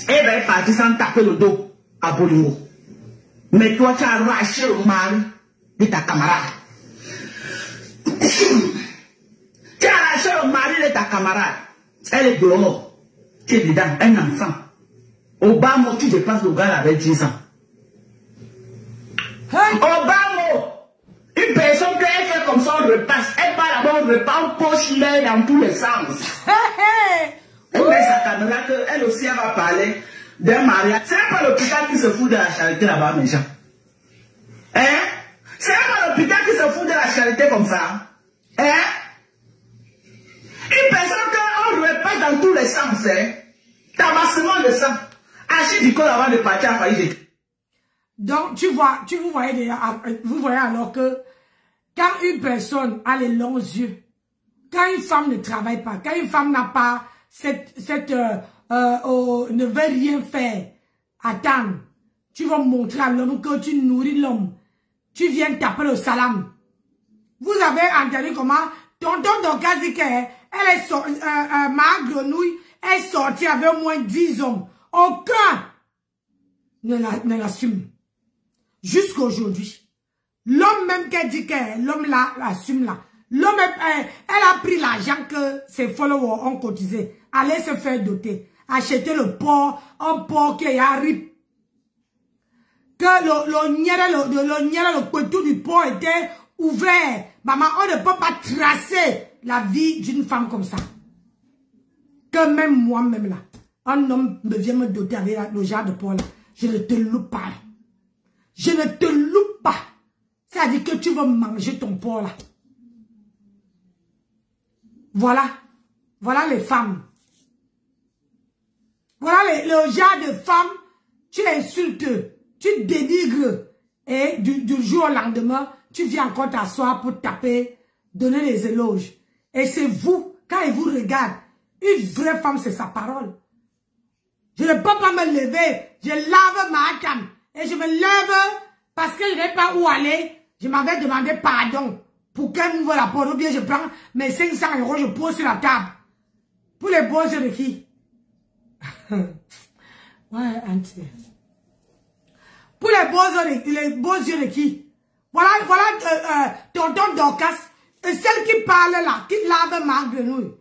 Eva est partie sans taper le dos à Bolingo. Mais toi, tu as arraché le mari de ta camarade. Tu as arraché le mari de ta camarade. Elle est dehors. Tu es dedans, un enfant. Obama, tu dépasses le gars avec 10 ans. Obama, une personne qui fait comme ça, on repasse. Elle parle d'abord, on repasse, on poche l'air dans tous les sens. Elle met sa caméra qu'elle aussi elle va parler d'un mariage. C'est pas l'hôpital qui se fout de la charité là-bas, mes gens. Hein? C'est pas l'hôpital qui se fout de la charité comme ça. Hein? Une personne qu'on repasse dans tous les sens, hein? Tabassement de sang. Achille du corps avant de partir à faillir. Donc, vous voyez alors que quand une personne a les longs yeux, quand une femme ne travaille pas, quand une femme n'a pas ne veut rien faire, attends, tu vas montrer à l'homme que tu nourris l'homme, tu viens taper le salam. Vous avez entendu comment tonton Dorcas dit qu'elle est sortie, ma grenouille est sortie avec au moins 10 hommes. Aucun ne l'assume. Jusqu'aujourd'hui. L'homme même qu'elle dit que l'homme là l'assume là. L'homme, elle a pris l'argent que ses followers ont cotisé. Aller se faire doter. Acheter le porc, un porc qui arrive. Que le couteau du porc était ouvert. Maman, on ne peut pas tracer la vie d'une femme comme ça. Que même moi-même là, un homme me vient me doter avec le genre de porc là. Je ne te loupe pas. Je ne te loupe pas. C'est-à-dire que tu vas manger ton porc là. Voilà. Voilà les femmes. Voilà le genre de femmes. Tu insultes, tu dénigres. Et du jour au lendemain, tu viens encore t'asseoir pour taper, donner les éloges. Et c'est vous, quand ils vous regardent, une vraie femme, c'est sa parole. Je ne peux pas me lever. Je lave ma cam. Et je me lève parce que je n'ai pas où aller. Je m'avais demandé pardon. Pour qu'elle m'ouvre la porte, ou bien je prends mes 500 €, je pose sur la table. Pour les beaux yeux de qui? Ouais, auntie. Pour les beaux yeux de qui? Voilà, tonton Dorcas, celle qui parle là, qui lave ma grenouille.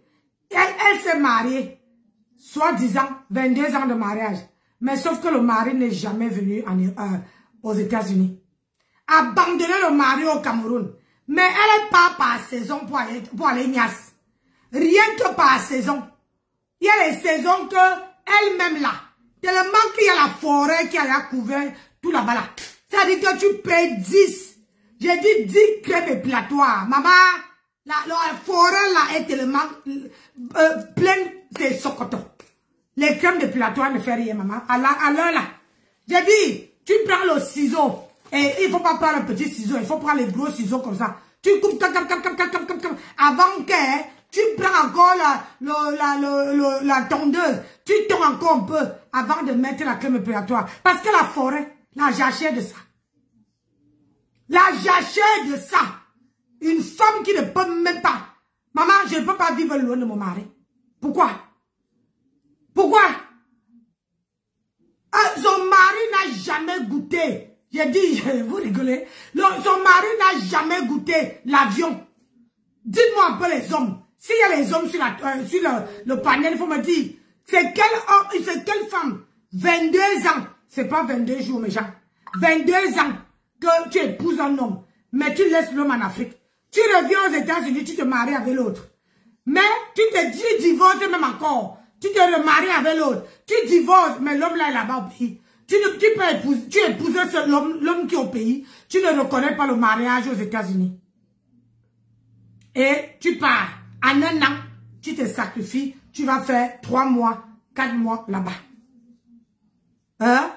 Elle s'est mariée, soi-disant, 22 ans de mariage. Mais sauf que le mari n'est jamais venu aux États-Unis. Abandonner le mari au Cameroun. Mais elle n'est pas par saison pour aller Nias. Rien que par saison. Il y a les saisons que elle-même là, tellement qu'il y a la forêt qui a couvert tout là-bas là. C'est-à-dire que tu payes 10. J'ai dit 10 crèmes épilatoires. Maman, la forêt là est tellement pleine de socotons. Les crèmes dépilatoires ne font rien, maman. À l'heure là. J'ai dit, tu prends le ciseau. Et il ne faut pas prendre un petit ciseau, il faut prendre les gros ciseaux comme ça. Tu coupes, avant que tu prends encore la tondeuse. Tu tonds encore un peu avant de mettre la crème épilatoire. Parce que la forêt, la jachère de ça. La jachère de ça. Une femme qui ne peut même pas. Maman, je ne peux pas vivre loin de mon mari. Pourquoi? Pourquoi? Son mari n'a jamais goûté. J'ai dit, vous rigolez. Son mari n'a jamais goûté l'avion. Dites-moi un peu les hommes. S'il y a les hommes sur le panel, il faut me dire, c'est quelle femme? 22 ans. C'est pas 22 jours, mes gens. 22 ans que tu épouses un homme. Mais tu laisses l'homme en Afrique. Tu reviens aux États-Unis, tu te maries avec l'autre. Mais tu divorces même encore. Tu te remaries avec l'autre. Tu divorces, mais l'homme là est là-bas au pays. Tu épouses l'homme qui est au pays. Tu ne reconnais pas le mariage aux États-Unis. Et tu pars. En un an, tu te sacrifies. Tu vas faire 3 mois, 4 mois là-bas. Hein?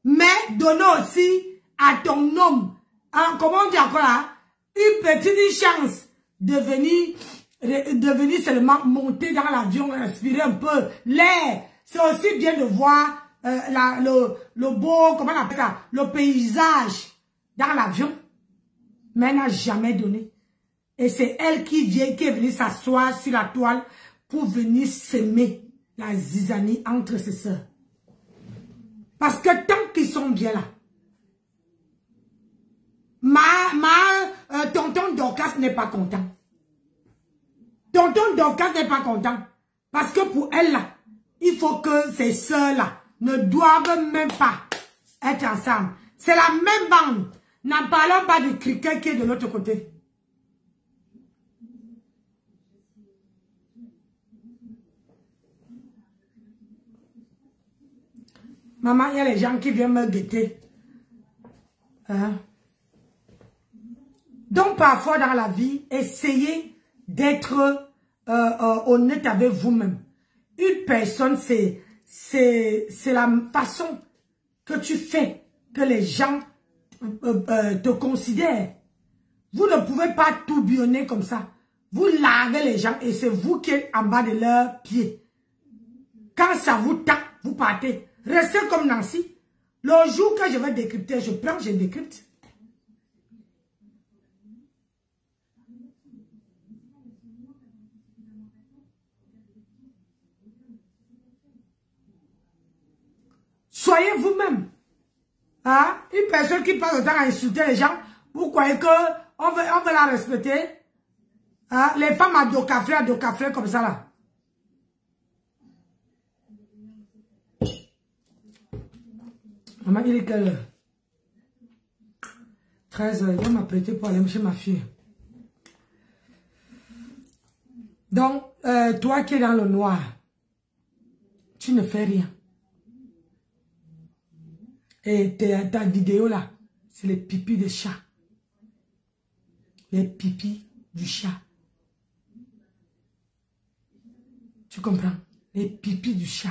Mais donne aussi à ton homme, hein, comment on dit encore là, une petite chance de venir seulement monter dans l'avion, respirer un peu l'air. C'est aussi bien de voir le beau, comment on appelle ça, le paysage dans l'avion. Mais elle n'a jamais donné. Et c'est elle qui est venue s'asseoir sur la toile pour venir s'aimer la zizanie entre ses sœurs. Parce que tant qu'ils sont bien là, tonton Dorcas n'est pas content. Tonton Dorcas n'est pas content. Parce que pour elle là, il faut que ses sœurs là ne doivent même pas être ensemble. C'est la même bande. N'en parlons pas du criquet qui est de l'autre côté. Maman, il y a les gens qui viennent me guetter. Hein? Donc, parfois dans la vie, essayez d'être honnête avec vous-même. Une personne, c'est la façon que tu fais que les gens te considèrent. Vous ne pouvez pas tourbillonner comme ça. Vous lavez les gens et c'est vous qui êtes en bas de leurs pieds. Quand ça vous tape, vous partez. Restez comme Nancy. Le jour que je vais décrypter, je prends, je décrypte. Soyez vous-même. Hein? Une personne qui passe le temps à insulter les gens, vous croyez qu'on veut la respecter? Hein? Les femmes à dos café comme ça là. Maman, il est quelle heure? 13 heures. Il va m'apprêter pour aller chez ma fille. Donc, toi qui es dans le noir, tu ne fais rien. Et ta vidéo là, c'est les pipis des chats. Les pipis du chat. Tu comprends? Les pipis du chat.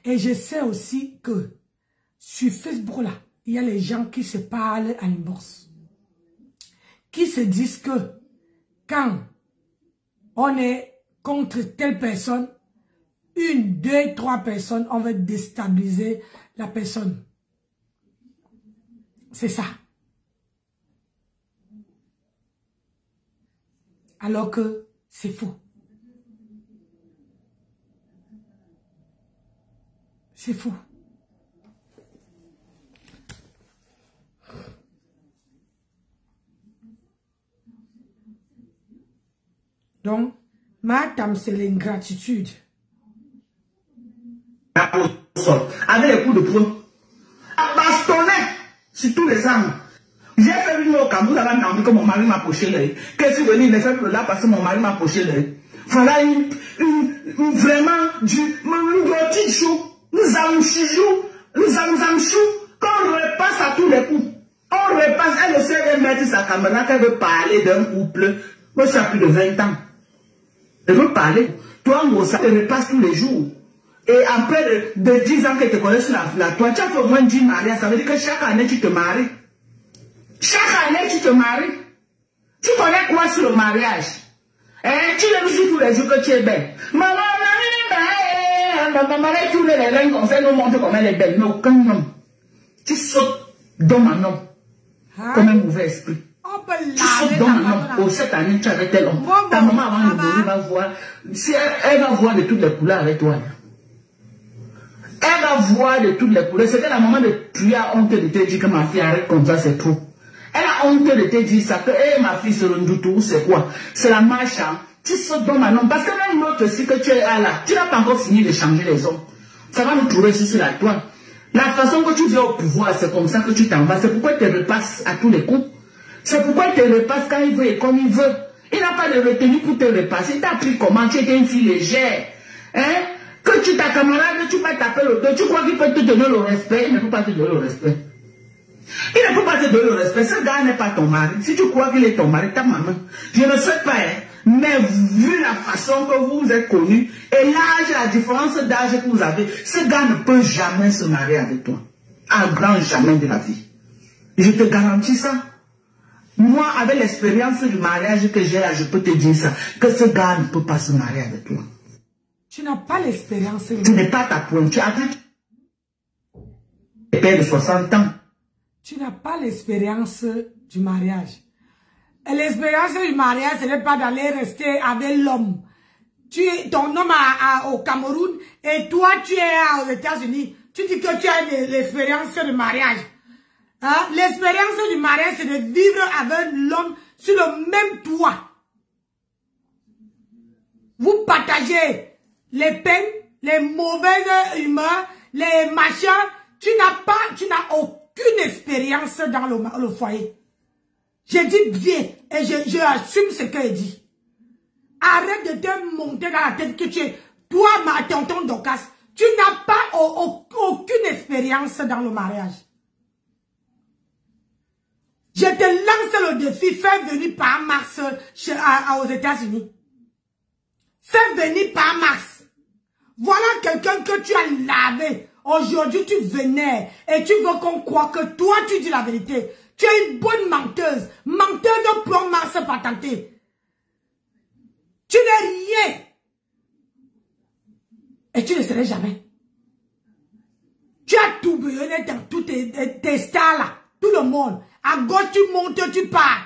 Et je sais aussi que sur Facebook là, il y a les gens qui se parlent à l'inbox. Qui se disent que quand on est contre telle personne, 1, 2, 3 personnes, on va déstabiliser la personne. C'est ça. Alors que c'est faux. C'est faux. Donc, madame, c'est l'ingratitude. Avec les coups de poing, à bastonner sur tous les angles. J'ai fait une au Cameroun avant d'envie que mon mari m'a poché l'œil. Qu'est-ce que je vais faire là parce que mon mari m'a poché l'œil. Voilà vraiment du rôti chou, nous allons chou, qu'on repasse à tous les coups. On repasse, elle essaie de mettre sa caméra qu'elle veut parler d'un couple. Moi, ça a plus de 20 ans. Elle veut parler. Toi, ça te repasse tous les jours. Et après de 10 ans que tu connais sur la toi, tu as fait au moins 10 mariages. Ça veut dire que chaque année, tu te maries. Chaque année, tu te maries. Tu connais quoi sur le mariage? Tu le dis tous les jours que tu es belle. Maman, tous les reins comme ça, nous montre comment elle est belle. Mais aucun homme. Tu sautes dans un homme. Comme un mauvais esprit. Tu sautes dans un homme. Oh, cette année, tu avais tel homme. Ta maman avant de mourir va voir. Si elle va voir de toutes les couleurs avec toi. Elle va voir de toutes les couleurs. C'était la maman de tu as honte de te dire que ma fille arrête comme ça, c'est trop. Elle a honte de te dire ça, que hey, ma fille se rend tout, c'est quoi? C'est la marche, hein? Tu sautes dans ma nom. Parce que même l'autre aussi que tu es là, tu n'as pas encore fini de changer les hommes. Ça va nous trouver sur la toile. La façon que tu viens au pouvoir, c'est comme ça que tu t'en vas. C'est pourquoi il te repasse à tous les coups. C'est pourquoi il te repasse quand il veut et comme il veut. Il n'a pas de retenue pour te repasser. Il t'a appris comment tu étais une fille légère. Hein? Que tu ta camarade, tu vas taper le dos. Tu crois qu'il peut te donner le respect? Il ne peut pas te donner le respect. Il ne peut pas te donner le respect. Ce gars n'est pas ton mari. Si tu crois qu'il est ton mari, ta maman. Je ne sais pas, hein, mais vu la façon que vous êtes connus et l'âge, la différence d'âge que vous avez, ce gars ne peut jamais se marier avec toi. À grand jamais de la vie. Je te garantis ça. Moi, avec l'expérience du mariage que j'ai là, je peux te dire ça. Que ce gars ne peut pas se marier avec toi. Tu n'as pas l'expérience. Tu n'es pas ta pointure. Tu es père de 60 ans. Tu n'as pas l'expérience du mariage. Et l'expérience du mariage, ce n'est pas d'aller rester avec l'homme. Ton homme au Cameroun et toi, tu es aux États-Unis. Tu dis que tu as l'expérience du mariage. Hein? L'expérience du mariage, c'est de vivre avec l'homme sur le même toit. Vous partagez les peines, les mauvaises humeurs, les machins. Tu n'as aucune expérience dans le foyer. Je dis bien et je assume ce qu'il dit. Arrête de te monter dans la tête que tu es, toi, ma tonton Dorcas, tu n'as pas aucune expérience dans le mariage. Je te lance le défi, fais venir par mars aux États-Unis. Fais venir par mars. Voilà quelqu'un que tu as lavé. Aujourd'hui, tu venais et tu veux qu'on croie que toi, tu dis la vérité. Tu es une bonne menteuse. Menteuse pour mars patenté. Tu n'es rien. Et tu ne serais jamais. Tu as tout bouillonné dans tous tes stars là. Tout le monde. À gauche, tu montes, tu pars.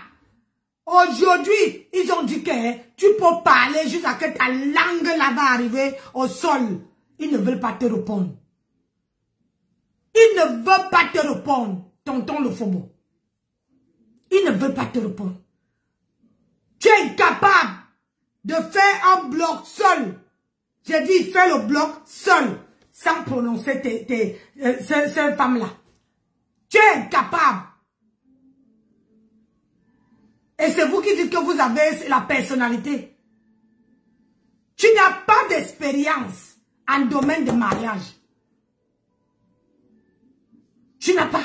Aujourd'hui, ils ont dit que tu peux parler jusqu'à ce que ta langue là va arriver au sol. Ils ne veulent pas te répondre. Ils ne veulent pas te répondre, tonton le Fobo. Ils ne veulent pas te répondre. Tu es incapable de faire un bloc seul. J'ai dit, fais le bloc seul, sans prononcer ces femmes-là. Tu es incapable. Et c'est vous qui dites que vous avez la personnalité. Tu n'as pas d'expérience en domaine de mariage. Tu n'as pas.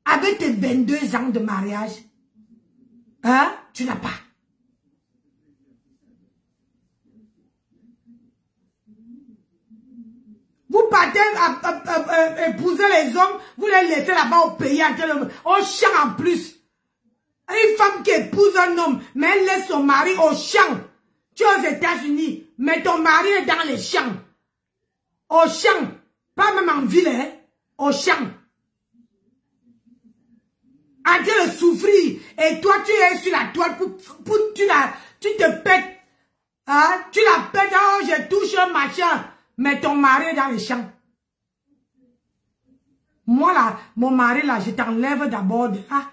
Avec tes 22 ans de mariage, hein, tu n'as pas. Vous partez épouser les hommes, vous les laissez là-bas au pays, au champ en plus. Une femme qui épouse un homme, mais elle laisse son mari au champ. Tu es aux États-Unis, mais ton mari est dans les champs. Au champ. Pas même en ville, hein, au champ. En train de souffrir. Et toi, tu es sur la toile tu te pètes. Hein? Tu la pètes, oh, je touche un machin. Mais ton mari est dans les champs. Moi, là, mon mari, là, je t'enlève d'abord de... Ah.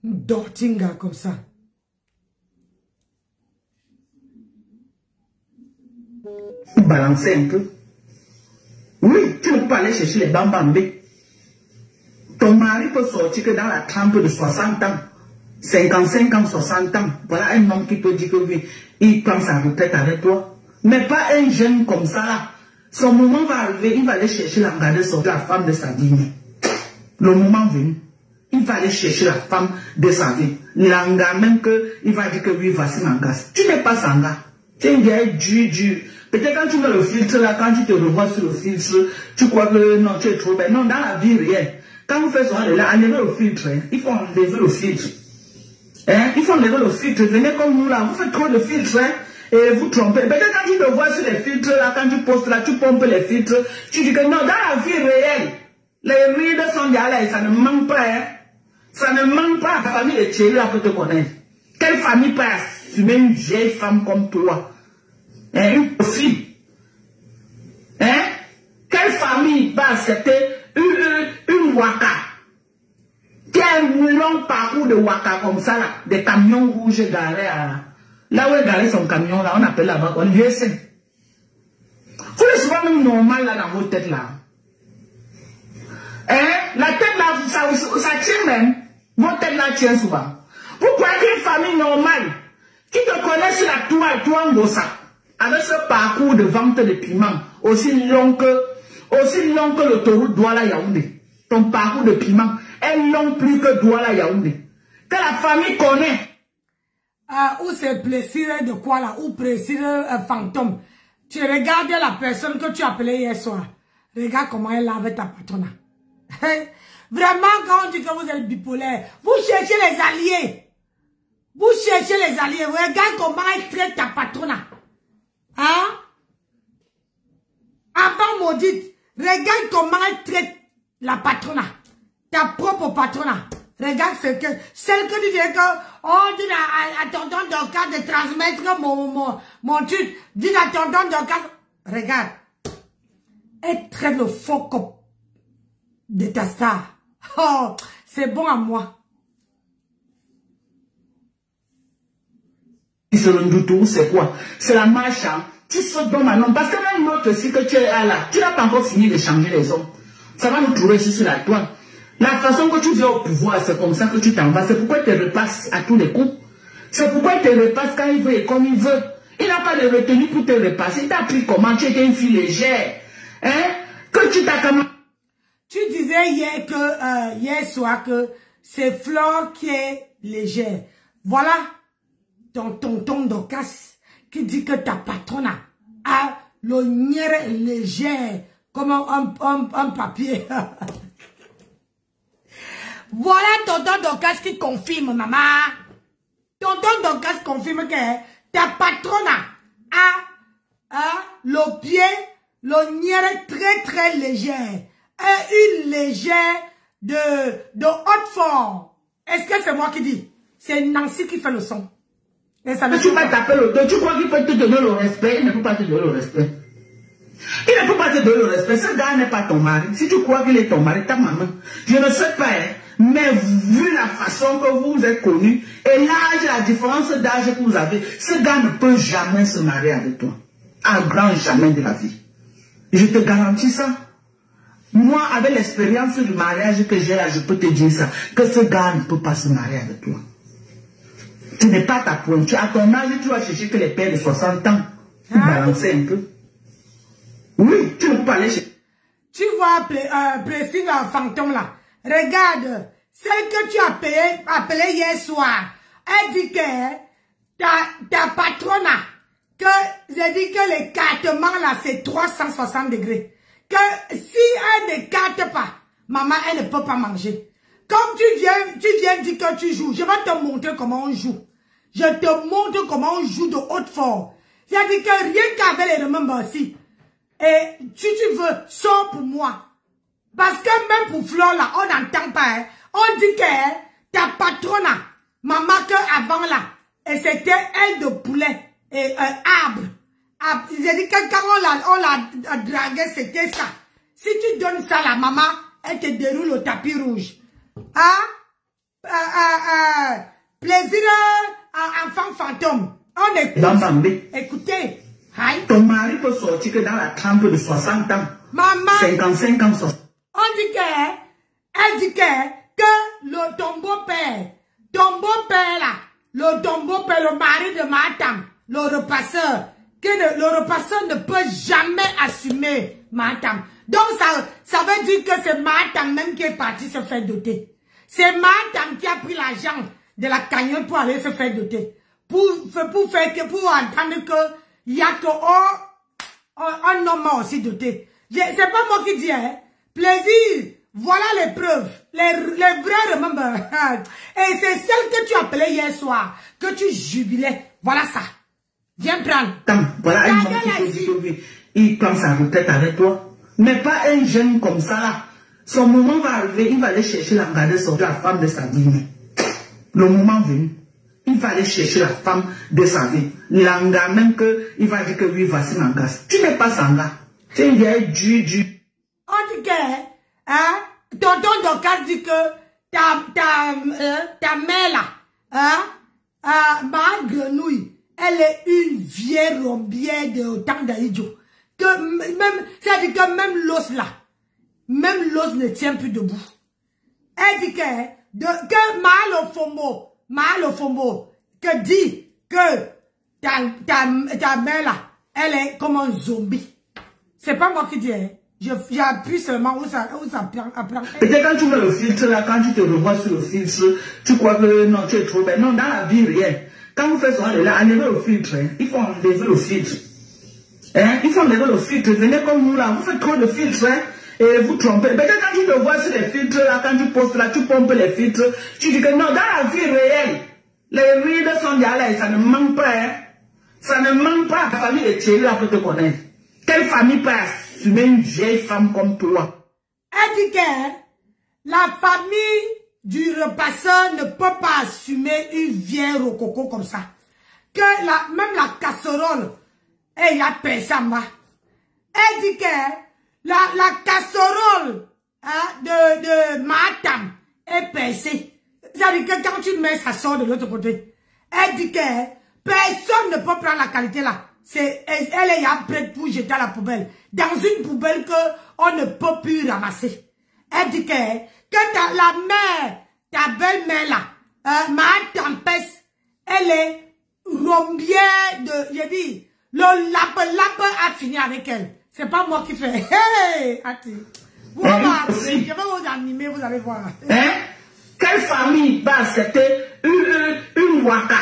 Dortinga comme ça. Balancer un peu. Oui, tu ne peux pas aller chercher les bambambés. Ton mari peut sortir que dans la trempe de 60 ans, 55 ans, 60 ans. Voilà un homme qui peut dire que oui, il prend sa retraite avec toi. Mais pas un jeune comme ça là. Son moment va arriver, il va aller chercher la femme de sa vie. Le moment venu, il va aller chercher la femme de sa vie. L'anga, même que il va dire que oui, voici l'anga. Tu n'es pas sanga. Tu es une vieille dur. Peut-être quand tu mets le filtre là, quand tu te revois sur le filtre, tu crois que non, tu es trop belle. Non, dans la vie réelle. Quand vous faites ça, enlevez le filtre. Hein. Il faut enlever le filtre. Hein? Il faut enlever le filtre. Venez comme nous là, vous faites trop de filtres. Hein? Et vous trompez. Peut-être quand tu te vois sur les filtres là, quand tu postes là, tu pompes les filtres. Tu dis que non, dans la vie réelle, les rides sont déjà là et ça ne manque pas. Hein? Ça ne manque pas. Ta famille est Thierry là pour te connaître. Quelle famille peut assumer une vieille femme comme toi? Hein? Une fille. Hein? Quelle famille va accepter une waka? Quel long parcours de waka comme ça là? Des camions rouges garés à... Là où est garé son camion là, on appelle là-bas, on lui essaie. Vous ne soyez pas même normal là dans votre tête là. Hein? La tête là, ça tient même. Votre tête là tient souvent. Vous croyez qu'une famille normale qui te connaît sur la toile, toi en Gossa, avec ce parcours de vente de piment, aussi long que l'autoroute Douala-Yaoundé, ton parcours de piment est long plus que Douala-Yaoundé, que la famille connaît. Ou c'est plaisir de quoi là, ou plaisir fantôme. Tu regardes la personne que tu appelais hier soir. Regarde comment elle lave ta patronne. Vraiment, quand on dit que vous êtes bipolaire, vous cherchez les alliés. Vous cherchez les alliés. Regarde comment elle traite ta patronne. Hein? Avant maudite, regarde comment elle traite la patronne. Ta propre patronne. Regarde celle que tu dis que, oh, dis à tonton Dorcas de transmettre mon truc. Dis à tonton Dorcas. Regarde. Elle traite le faux cop de ta star. Oh, c'est bon à moi. Ils se rendent c'est quoi? C'est la marche, hein? Tu sautes dans ma nom. Parce que même l'autre aussi que tu es là, tu n'as pas encore fini de changer les hommes. Ça va nous trouver ici sur la toile. La façon que tu viens au pouvoir, c'est comme ça que tu t'en vas. C'est pourquoi il te repasse à tous les coups. C'est pourquoi il te repasse quand il veut et comme il veut. Il n'a pas de retenue pour te repasser. Il t'a pris comment? Tu étais une fille légère. Hein? Que tu t'as comment? Tu disais hier soir que c'est Flore qui est légère. Voilà ton tonton Dorcas qui dit que ta patronne a l'onière légère comme un papier. Voilà tonton Dorcas qui confirme, maman. Tonton Dorcas confirme que ta patronne a le pied, l'onière très très légère. Une légère de Hautefort. Est-ce que c'est moi qui dis? C'est Nancy qui fait le son. Et ça tu vas taper le dos. Tu crois qu'il peut te donner le respect? Il ne peut pas te donner le respect. Il ne peut pas te donner le respect. Ce gars n'est pas ton mari. Si tu crois qu'il est ton mari, ta maman. Je ne sais pas, hein, mais vu la façon que vous êtes connus et l'âge, la différence d'âge que vous avez, ce gars ne peut jamais se marier avec toi. À grand jamais de la vie. Je te garantis ça. Moi, avec l'expérience du mariage que j'ai là, je peux te dire ça, que ce gars ne peut pas se marier avec toi. Tu n'es pas ta pointe. À ton âge, tu vas chercher que les pères de 60 ans. Tu balancer un peu. Oui, tu ne peux pas aller chercher. Tu vois, précis la fantôme là. Regarde, celle que tu as appelée hier soir, elle dit que ta patronne, que j'ai dit que l'écartement là, c'est 360 degrés. Que si elle ne carte pas, maman, elle ne peut pas manger. Comme tu viens dire que tu joues, je vais te montrer comment on joue. Je te montre comment on joue de Hautefort. C'est-à-dire que rien qu'avec les remembers aussi, et si tu veux, sors pour moi. Parce que même pour Flore là, on n'entend pas. Hein. On dit que ta patronne, maman que avant là, et c'était aile de poulet et arbre. J'ai dit que quand on l'a dragué, c'était ça. Si tu donnes ça à la maman, elle te déroule au tapis rouge. Plaisir à enfant fantôme. On écoute. Écoutez. Aïe. Ton mari peut sortir que dans la trempe de 60 ans. Maman. 55 ans. On dit que, elle dit que ton beau-père là, ton beau-père, le mari de Matam, le repasseur, que le repasseur ne peut jamais assumer Matam. Donc ça veut dire que c'est Matam même qui est parti se faire doter. C'est Matam qui a pris l'argent de la cagnotte pour aller se faire doter. Pour entendre que il y a que un homme aussi doté. C'est pas moi qui dis, hein. Plaisir. Voilà les preuves. Les vrais remembers. Et c'est celle que tu appelais hier soir. Que tu jubilais. Voilà ça. Viens prendre. Voilà un homme qui il prend sa retraite avec toi. Mais pas un jeune comme ça là. Son moment va arriver. Il va aller chercher la femme de sa vie. Le moment venu. Il va aller chercher la femme de sa vie. L'anga, même que, il va dire que oui, voici Mangas. Tu n'es pas Sanga. Tu es une vieille du. On dit que, hein, tonton Dorcas dit que ta mère là, ma grenouille, elle est une vieille rombière de autant d'Aïdjo. Que même, c'est-à-dire que même l'os là, même l'os ne tient plus debout. Elle dit que Mahalo Fombo, que dit que ta mère là, elle est comme un zombie. C'est pas moi qui dis, hein. J'appuie seulement où ça apprend. Peut-être quand tu mets le filtre là, quand tu te revois sur le filtre, tu crois que non, tu es trop belle. Non, dans la vie réelle, quand vous faites ça, enlevez le filtre, hein. Il faut enlever le filtre. Hein? Il faut enlever le filtre. Venez comme nous là, vous faites trop de filtres, hein. Et vous trompez. Peut-être quand tu te vois sur les filtres, là, quand tu postes là, tu pompes les filtres, tu dis que non, dans la vie réelle, les rides sont déjà là et ça ne manque pas. Hein. Ça ne manque pas. La famille de Thierry là peut te connaître. Quelle famille peut assumer une vieille femme comme toi? Elle dit que la famille du repasseur ne peut pas assumer une vieille rococo comme ça. Que même la casserole, il y a personne là. Elle dit que la casserole hein, de Matam est percée. C'est-à-dire que quand tu mets, ça sort de l'autre côté. Elle dit que Personne ne peut prendre la qualité là. Elle est prête pour jeter à la poubelle. Dans une poubelle qu'on ne peut plus ramasser. Elle dit que la mère, ta belle-mère là, ma tempête, elle est rombière de... J'ai dit, le lape a fini avec elle. C'est pas moi qui fais. Hey, Ati. Je vais vous animer, vous allez voir. Hein? Quelle famille va accepter une waka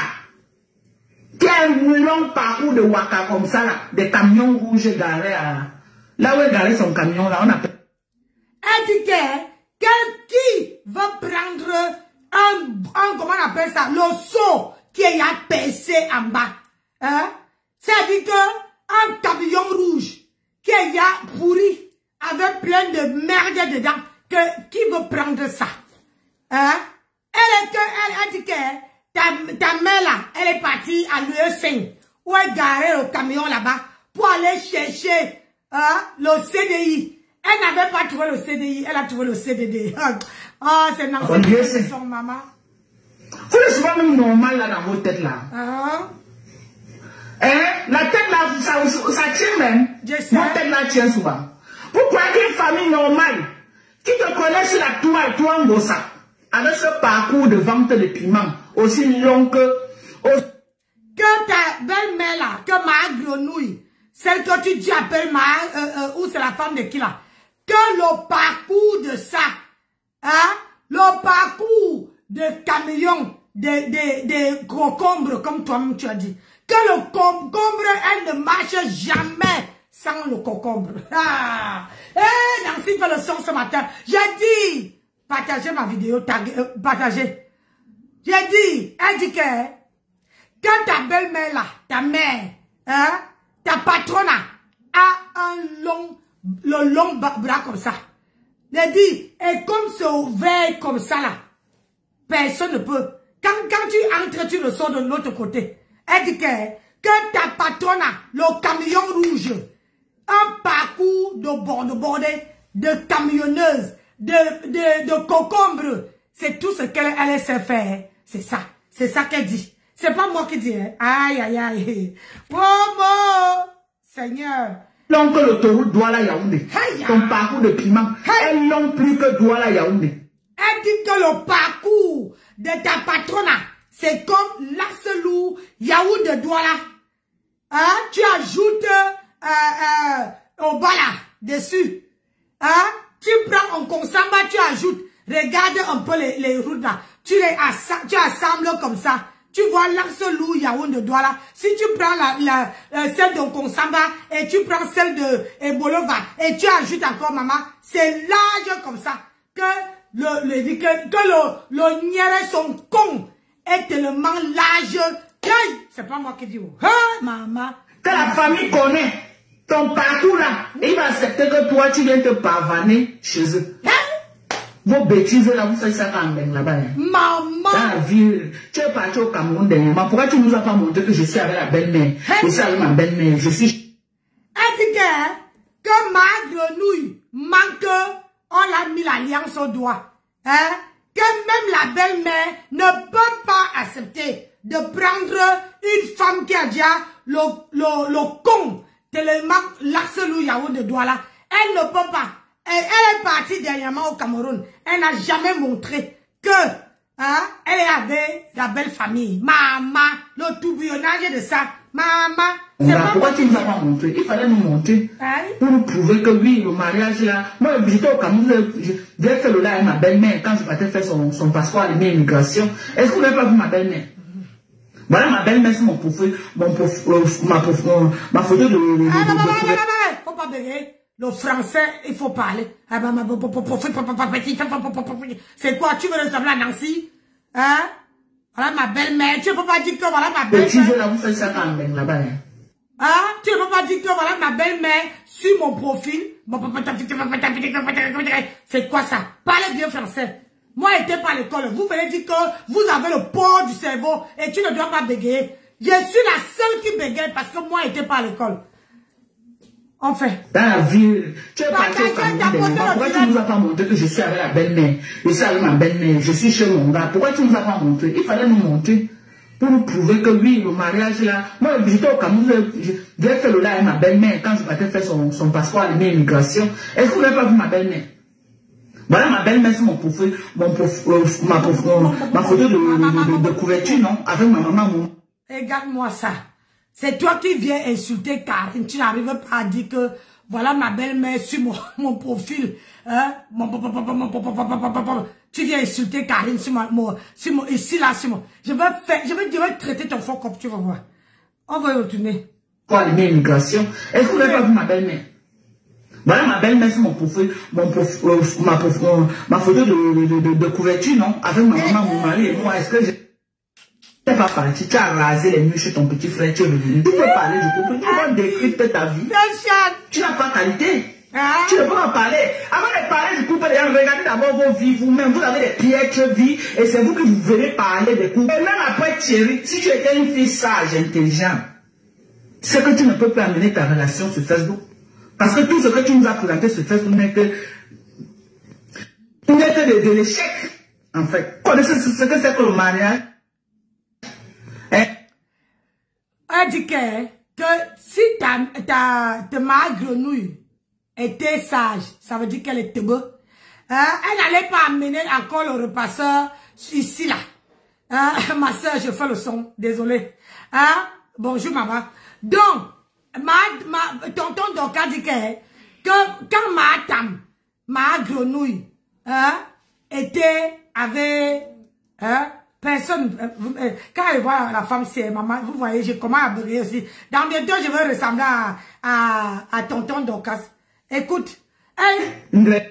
qui a un long parcours de waka comme ça, là, des camions rouges garés à... Là où est garé son camion, là, on appelle... Elle dit que qui va prendre un comment on appelle ça, le seau qui est percé en bas. Hein? C'est-à-dire que un camion rouge qui est pourri avec plein de merde dedans, qui veut prendre ça? Hein? Elle dit que ta mère là, elle est partie à l'UE5 où elle garait le camion là-bas pour aller chercher le CDI. Elle n'avait pas trouvé le CDI, elle a trouvé le CDD. Ah, c'est Nancy qui fait son maman. Vous ne souvent même normal là dans votre tête là. Hein? La tête là, ça tient même. Je sais. Votre tête là tient souvent. Vous croyez qu'une famille normale qui te connaît sur la toile, toi en Gossa, avec ce parcours de vente de piment aussi long que... Que ta belle-mère là, que ma grenouille, celle que tu appelles ou c'est la femme de qui là, que le parcours de ça, hein, le parcours de camion, de concombres, comme toi-même tu as dit, que le concombre, elle ne marche jamais sans le concombre. Ah! Eh, Nancy fait le son ce matin. J'ai dit, partagez ma vidéo, partagez. J'ai dit, elle dit que ta belle-mère là, ta mère, hein, ta patronne a le long bras comme ça. J'ai dit, et comme c'est ouvert comme ça là, personne ne peut. Quand tu entres, tu le sors de l'autre côté. Elle dit que ta patronne a le camion rouge, un parcours de bordée, de camionneuse, de concombre. C'est tout ce qu'elle sait faire. C'est ça. C'est ça qu'elle dit. C'est pas moi qui dis. Hein. Aïe, aïe, aïe. Promo, Seigneur. Long que l'autoroute Douala-Yaoundé. Ton parcours de piment est long plus que Douala-Yaoundé. Elle dit que le parcours de ta patronne, c'est comme Lasselou, Yaoundé, Douala. Hein? Tu ajoutes au bas là, dessus. Hein? Tu prends un consamba, tu ajoutes. Regarde un peu les routes là. Tu assembles comme ça. Tu vois Lasselou, Yaoundé, Douala. Si tu prends celle de Konsamba et tu prends celle de Ebolova et tu ajoutes encore maman, c'est large comme ça que le niéré son con est tellement large. C'est pas moi qui dis. Hein, maman. Que la famille connaît ton parcours là, il va accepter que toi tu viens te pavaner chez eux. Hein? Vos bêtises là, vous faites ça quand même là-bas. Maman! Dans la vie, tu es parti au Cameroun dernièrement. Pourquoi tu ne nous as pas montré que je suis avec la belle-mère? Je suis avec ma belle-mère. Je suis... Elle dit que ma grenouille manque, on l'a mis l'alliance au doigt. Hein? Que même la belle-mère ne peut pas accepter de prendre une femme qui a déjà le con tellement Lasselou Yaoundé Douala. Elle ne peut pas. Elle est partie dernièrement au Cameroun. Elle n'a jamais montré que elle avait la belle famille. Maman, le tourbillonnage de ça. Maman, pourquoi tu ne nous as pas montré? Il fallait nous montrer pour nous prouver que oui, le mariage là. Moi, j'étais au Cameroun, j'ai fait le là avec ma belle-mère quand je partais faire son passeport à l'immigration. Est-ce que vous n'avez pas vu ma belle-mère? Voilà ma belle-mère, c'est mon profil, ma photo de faut pas bégayer. Le français, il faut parler. C'est quoi? Tu veux ressembler à Nancy? Hein? Voilà ma belle-mère. Tu ne peux pas dire que voilà ma belle-mère. Là, vous faites ça quand même là-bas. Hein? Tu ne peux pas dire que voilà ma belle-mère sur mon profil. C'est quoi ça? Parlez bien français. Moi, je n'étais pas à l'école. Vous venez dire que vous avez le port du cerveau et tu ne dois pas bégayer. Je suis la seule qui bégaye parce que moi, je n'étais pas à l'école. Enfin. Dans la vie, tu es parti au Cameroun. Pourquoi tu ne nous as pas montré que je suis avec la belle-mère? Je suis avec ma belle-mère. Je suis chez mon gars. Pourquoi tu ne nous as pas montré? Il fallait nous montrer. pour nous prouver que oui, le mariage là, moi j'étais au Cameroun, j'ai fait le là avec ma belle-mère quand je partais faire son passeport à l'immigration. Est-ce que vous n'avez pas vu ma belle-mère? Voilà ma belle-mère sur mon profil, ma photo de couverture, non? Avec ma maman. Regarde-moi ça. C'est toi qui viens insulter Karine. Tu n'arrives pas à dire que voilà ma belle-mère sur mon profil. Hein? Tu viens insulter Karine sur ici là sur moi. Je vais traiter ton faux comme tu vas voir. On va y retourner. Pour l'immigration. Est-ce que vous n'avez pas vu ma belle-mère? Voilà ma belle-mère sur mon profil, ma photo de couverture, non? Avec ma maman, mon mari et moi. Est-ce que j'ai pas parti? Tu as rasé les murs chez ton petit frère, tu es revenu. Tu peux parler, je comprends. Tu vas décrire ta vie. Tu n'as pas qualité. Tu ne peux pas parler. Avant de parler, je coupe les gens. Regardez d'abord vos vies vous-même. Vous avez des piètres vies et c'est vous qui vous venez parler des coups. Et même après Thierry, si tu étais une fille sage, intelligente, c'est que tu ne peux pas amener ta relation sur Facebook. Parce que tout ce que tu nous as présenté sur Facebook n'est que de l'échec. En fait, connaissez ce que c'est que le mariage. Elle dit que si ta mère grenouille était sage, ça veut dire qu'elle était bonne. Elle n'allait pas amener encore le repasseur ici là. Ma soeur, je fais le son, désolé. Bonjour maman. Donc, tonton Doka dit que quand ma grenouille était avec personne, quand elle voit la femme, c'est maman, vous voyez, j'ai comment abreuver aussi. Dans bientôt, je vais ressembler à tonton Doka. Écoute, elle vient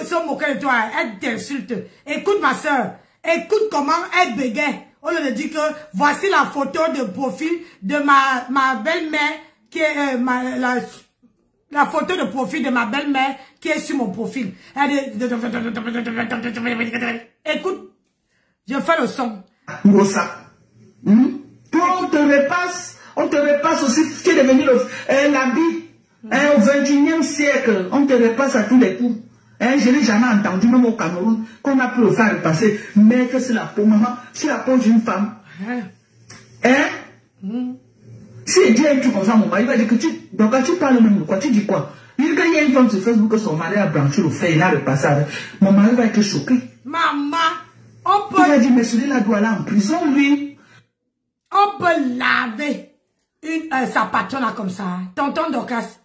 se moquer de toi, elle t'insulte. Écoute ma soeur, écoute comment elle bégaye. On lui dit que voici la photo de profil de ma belle-mère qui est la photo de profil de ma belle-mère qui est sur mon profil. Écoute, je fais le son. Rosa. Toi, on te repasse aussi, tu es devenu l'habit. Au 21e siècle, on te repasse à tous les coups. Je n'ai jamais entendu, même au Cameroun, qu'on a pu le faire repasser. Mais que c'est la peau, maman, c'est la peau d'une femme. Si elle dit un truc comme ça, mon mari va dire que donc quand tu parles même de quoi, tu dis quoi? Il dit qu'il y a une femme sur Facebook que son mari a branché le fait, il a repassé avec. Mon mari va être choqué. Maman, on peut... Il va dire, mais celui-là doit aller en prison, lui. On peut laver sa patronne comme ça. Tonton Docas.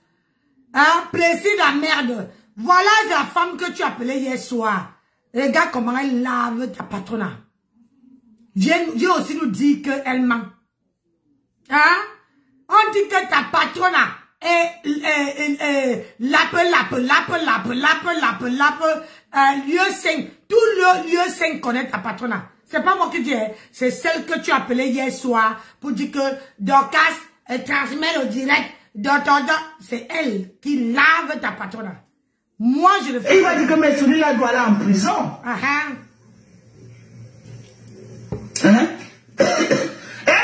Précise la merde. Voilà la femme que tu appelais hier soir. Regarde comment elle lave ta patronne. Viens aussi nous dire qu'elle ment. On dit que ta patronne est lieu 5. Tout le lieu 5 connaît ta patronne. C'est pas moi qui dis, c'est celle que tu appelais hier soir pour dire que Dorcas transmet le direct. C'est elle qui lave ta patronne. Moi, je le fais. Et il va dire que mais celui-là doit aller en prison. Un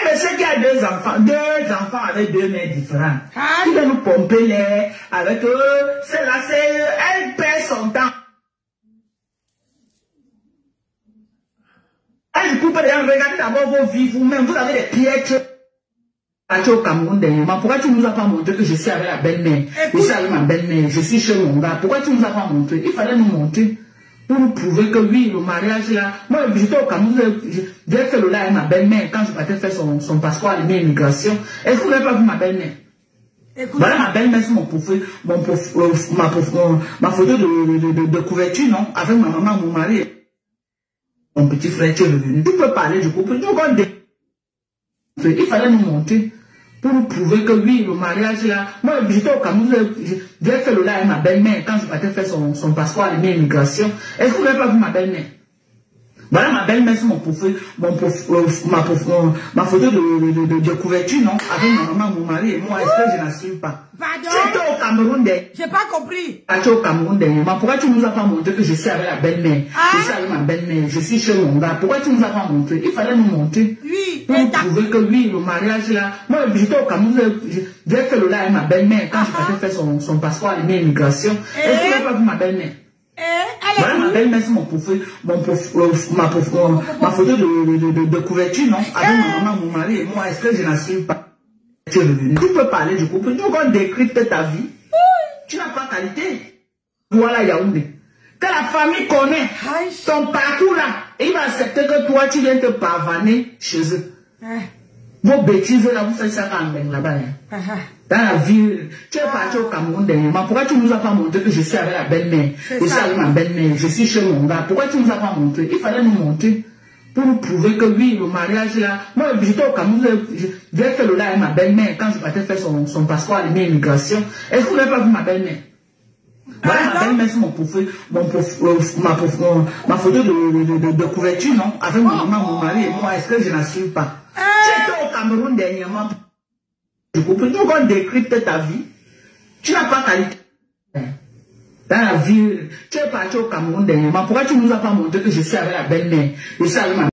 monsieur qui a deux enfants avec deux mères différentes. Il va nous pomper l'air avec celle-là, elle perd son temps. Du coup, regardez d'abord vos vies vous-même. Vous avez des piètres. Au Cameroun dernièrement, pourquoi tu ne nous as pas montré que je suis avec la belle-mère? Je suis avec ma belle-mère, je suis chez mon gars. Pourquoi tu ne nous as pas montré? Il fallait nous montrer pour nous prouver que oui, le mariage là. Moi, j'étais au Cameroun, j'ai fait le là avec ma belle-mère quand je partais faire son passeport à l'immigration. Est-ce que vous n'avez pas vu ma belle-mère? Voilà ma belle-mère sur mon profil, ma photo de couverture, non? Avec ma maman, mon mari, mon petit frère, tu es revenu. Tu peux parler, je comprends. Il fallait nous montrer pour nous prouver que oui, le mariage là. Moi, j'étais au Cameroun, j'ai fait le là avec ma belle-mère quand je partais faire son passeport à l'immigration. Est-ce que vous n'avez pas vu ma belle-mère? Voilà ma belle-mère sur mon profil, ma photo de couverture, non? Avec ma maman, mon mari et moi. Est-ce que je n'assume pas? Pardon? Tu étais au Cameroun dernièrement. J'ai pas compris. Tu es au Cameroun dernièrement. Pourquoi tu ne nous as pas montré que je suis avec la belle-mère? Je suis avec ma belle-mère. Je suis chez mon gars. Pourquoi tu ne nous as pas montré? Il fallait nous montrer. Oui. Pour nous prouver que oui, le mariage là. Moi, j'étais au Cameroun, j'ai fait le là avec ma belle-mère quand je partais faire son passeport à l'immigration. Est-ce que vous n'avez pas vu ma belle-mère? Voilà ma belle-mère, c'est ma photo de couverture, non? Avec ma maman, mon mari et moi, est-ce que je n'assume pas? Tu es revenu. Tu peux parler du couple, tu peux décrypter ta vie. Tu n'as pas qualité. Voilà Yaoundé. Que la famille connaît ton parcours là, et il va accepter que toi, tu viens te pavaner chez eux. Vos bêtises là, vous faites ça quand même là-bas. Dans la ville, tu es parti au Cameroun dernièrement. Pourquoi tu ne nous as pas montré que je suis avec la belle-mère? Je suis avec ma belle-mère, je suis chez mon gars. Pourquoi tu ne nous as pas montré? Il fallait nous montrer pour nous prouver que oui, le mariage là. Moi, j'étais au Cameroun, j'ai fait le là avec ma belle-mère quand je partais faire son passeport à l'immigration. Est-ce que vous n'avez pas vu ma belle-mère? Voilà ma belle-mère sur ma photo de couverture, non? Avec ma maman, mon mari et moi, est-ce que je n'assume pas? J'étais au Cameroun dernièrement. Tu peux décrypter ta vie. Tu n'as pas qualité. Dans la vie, tu es parti au Cameroun dernièrement. Pourquoi tu ne nous as pas montré que je suis avec la belle-mère? Je suis avec ma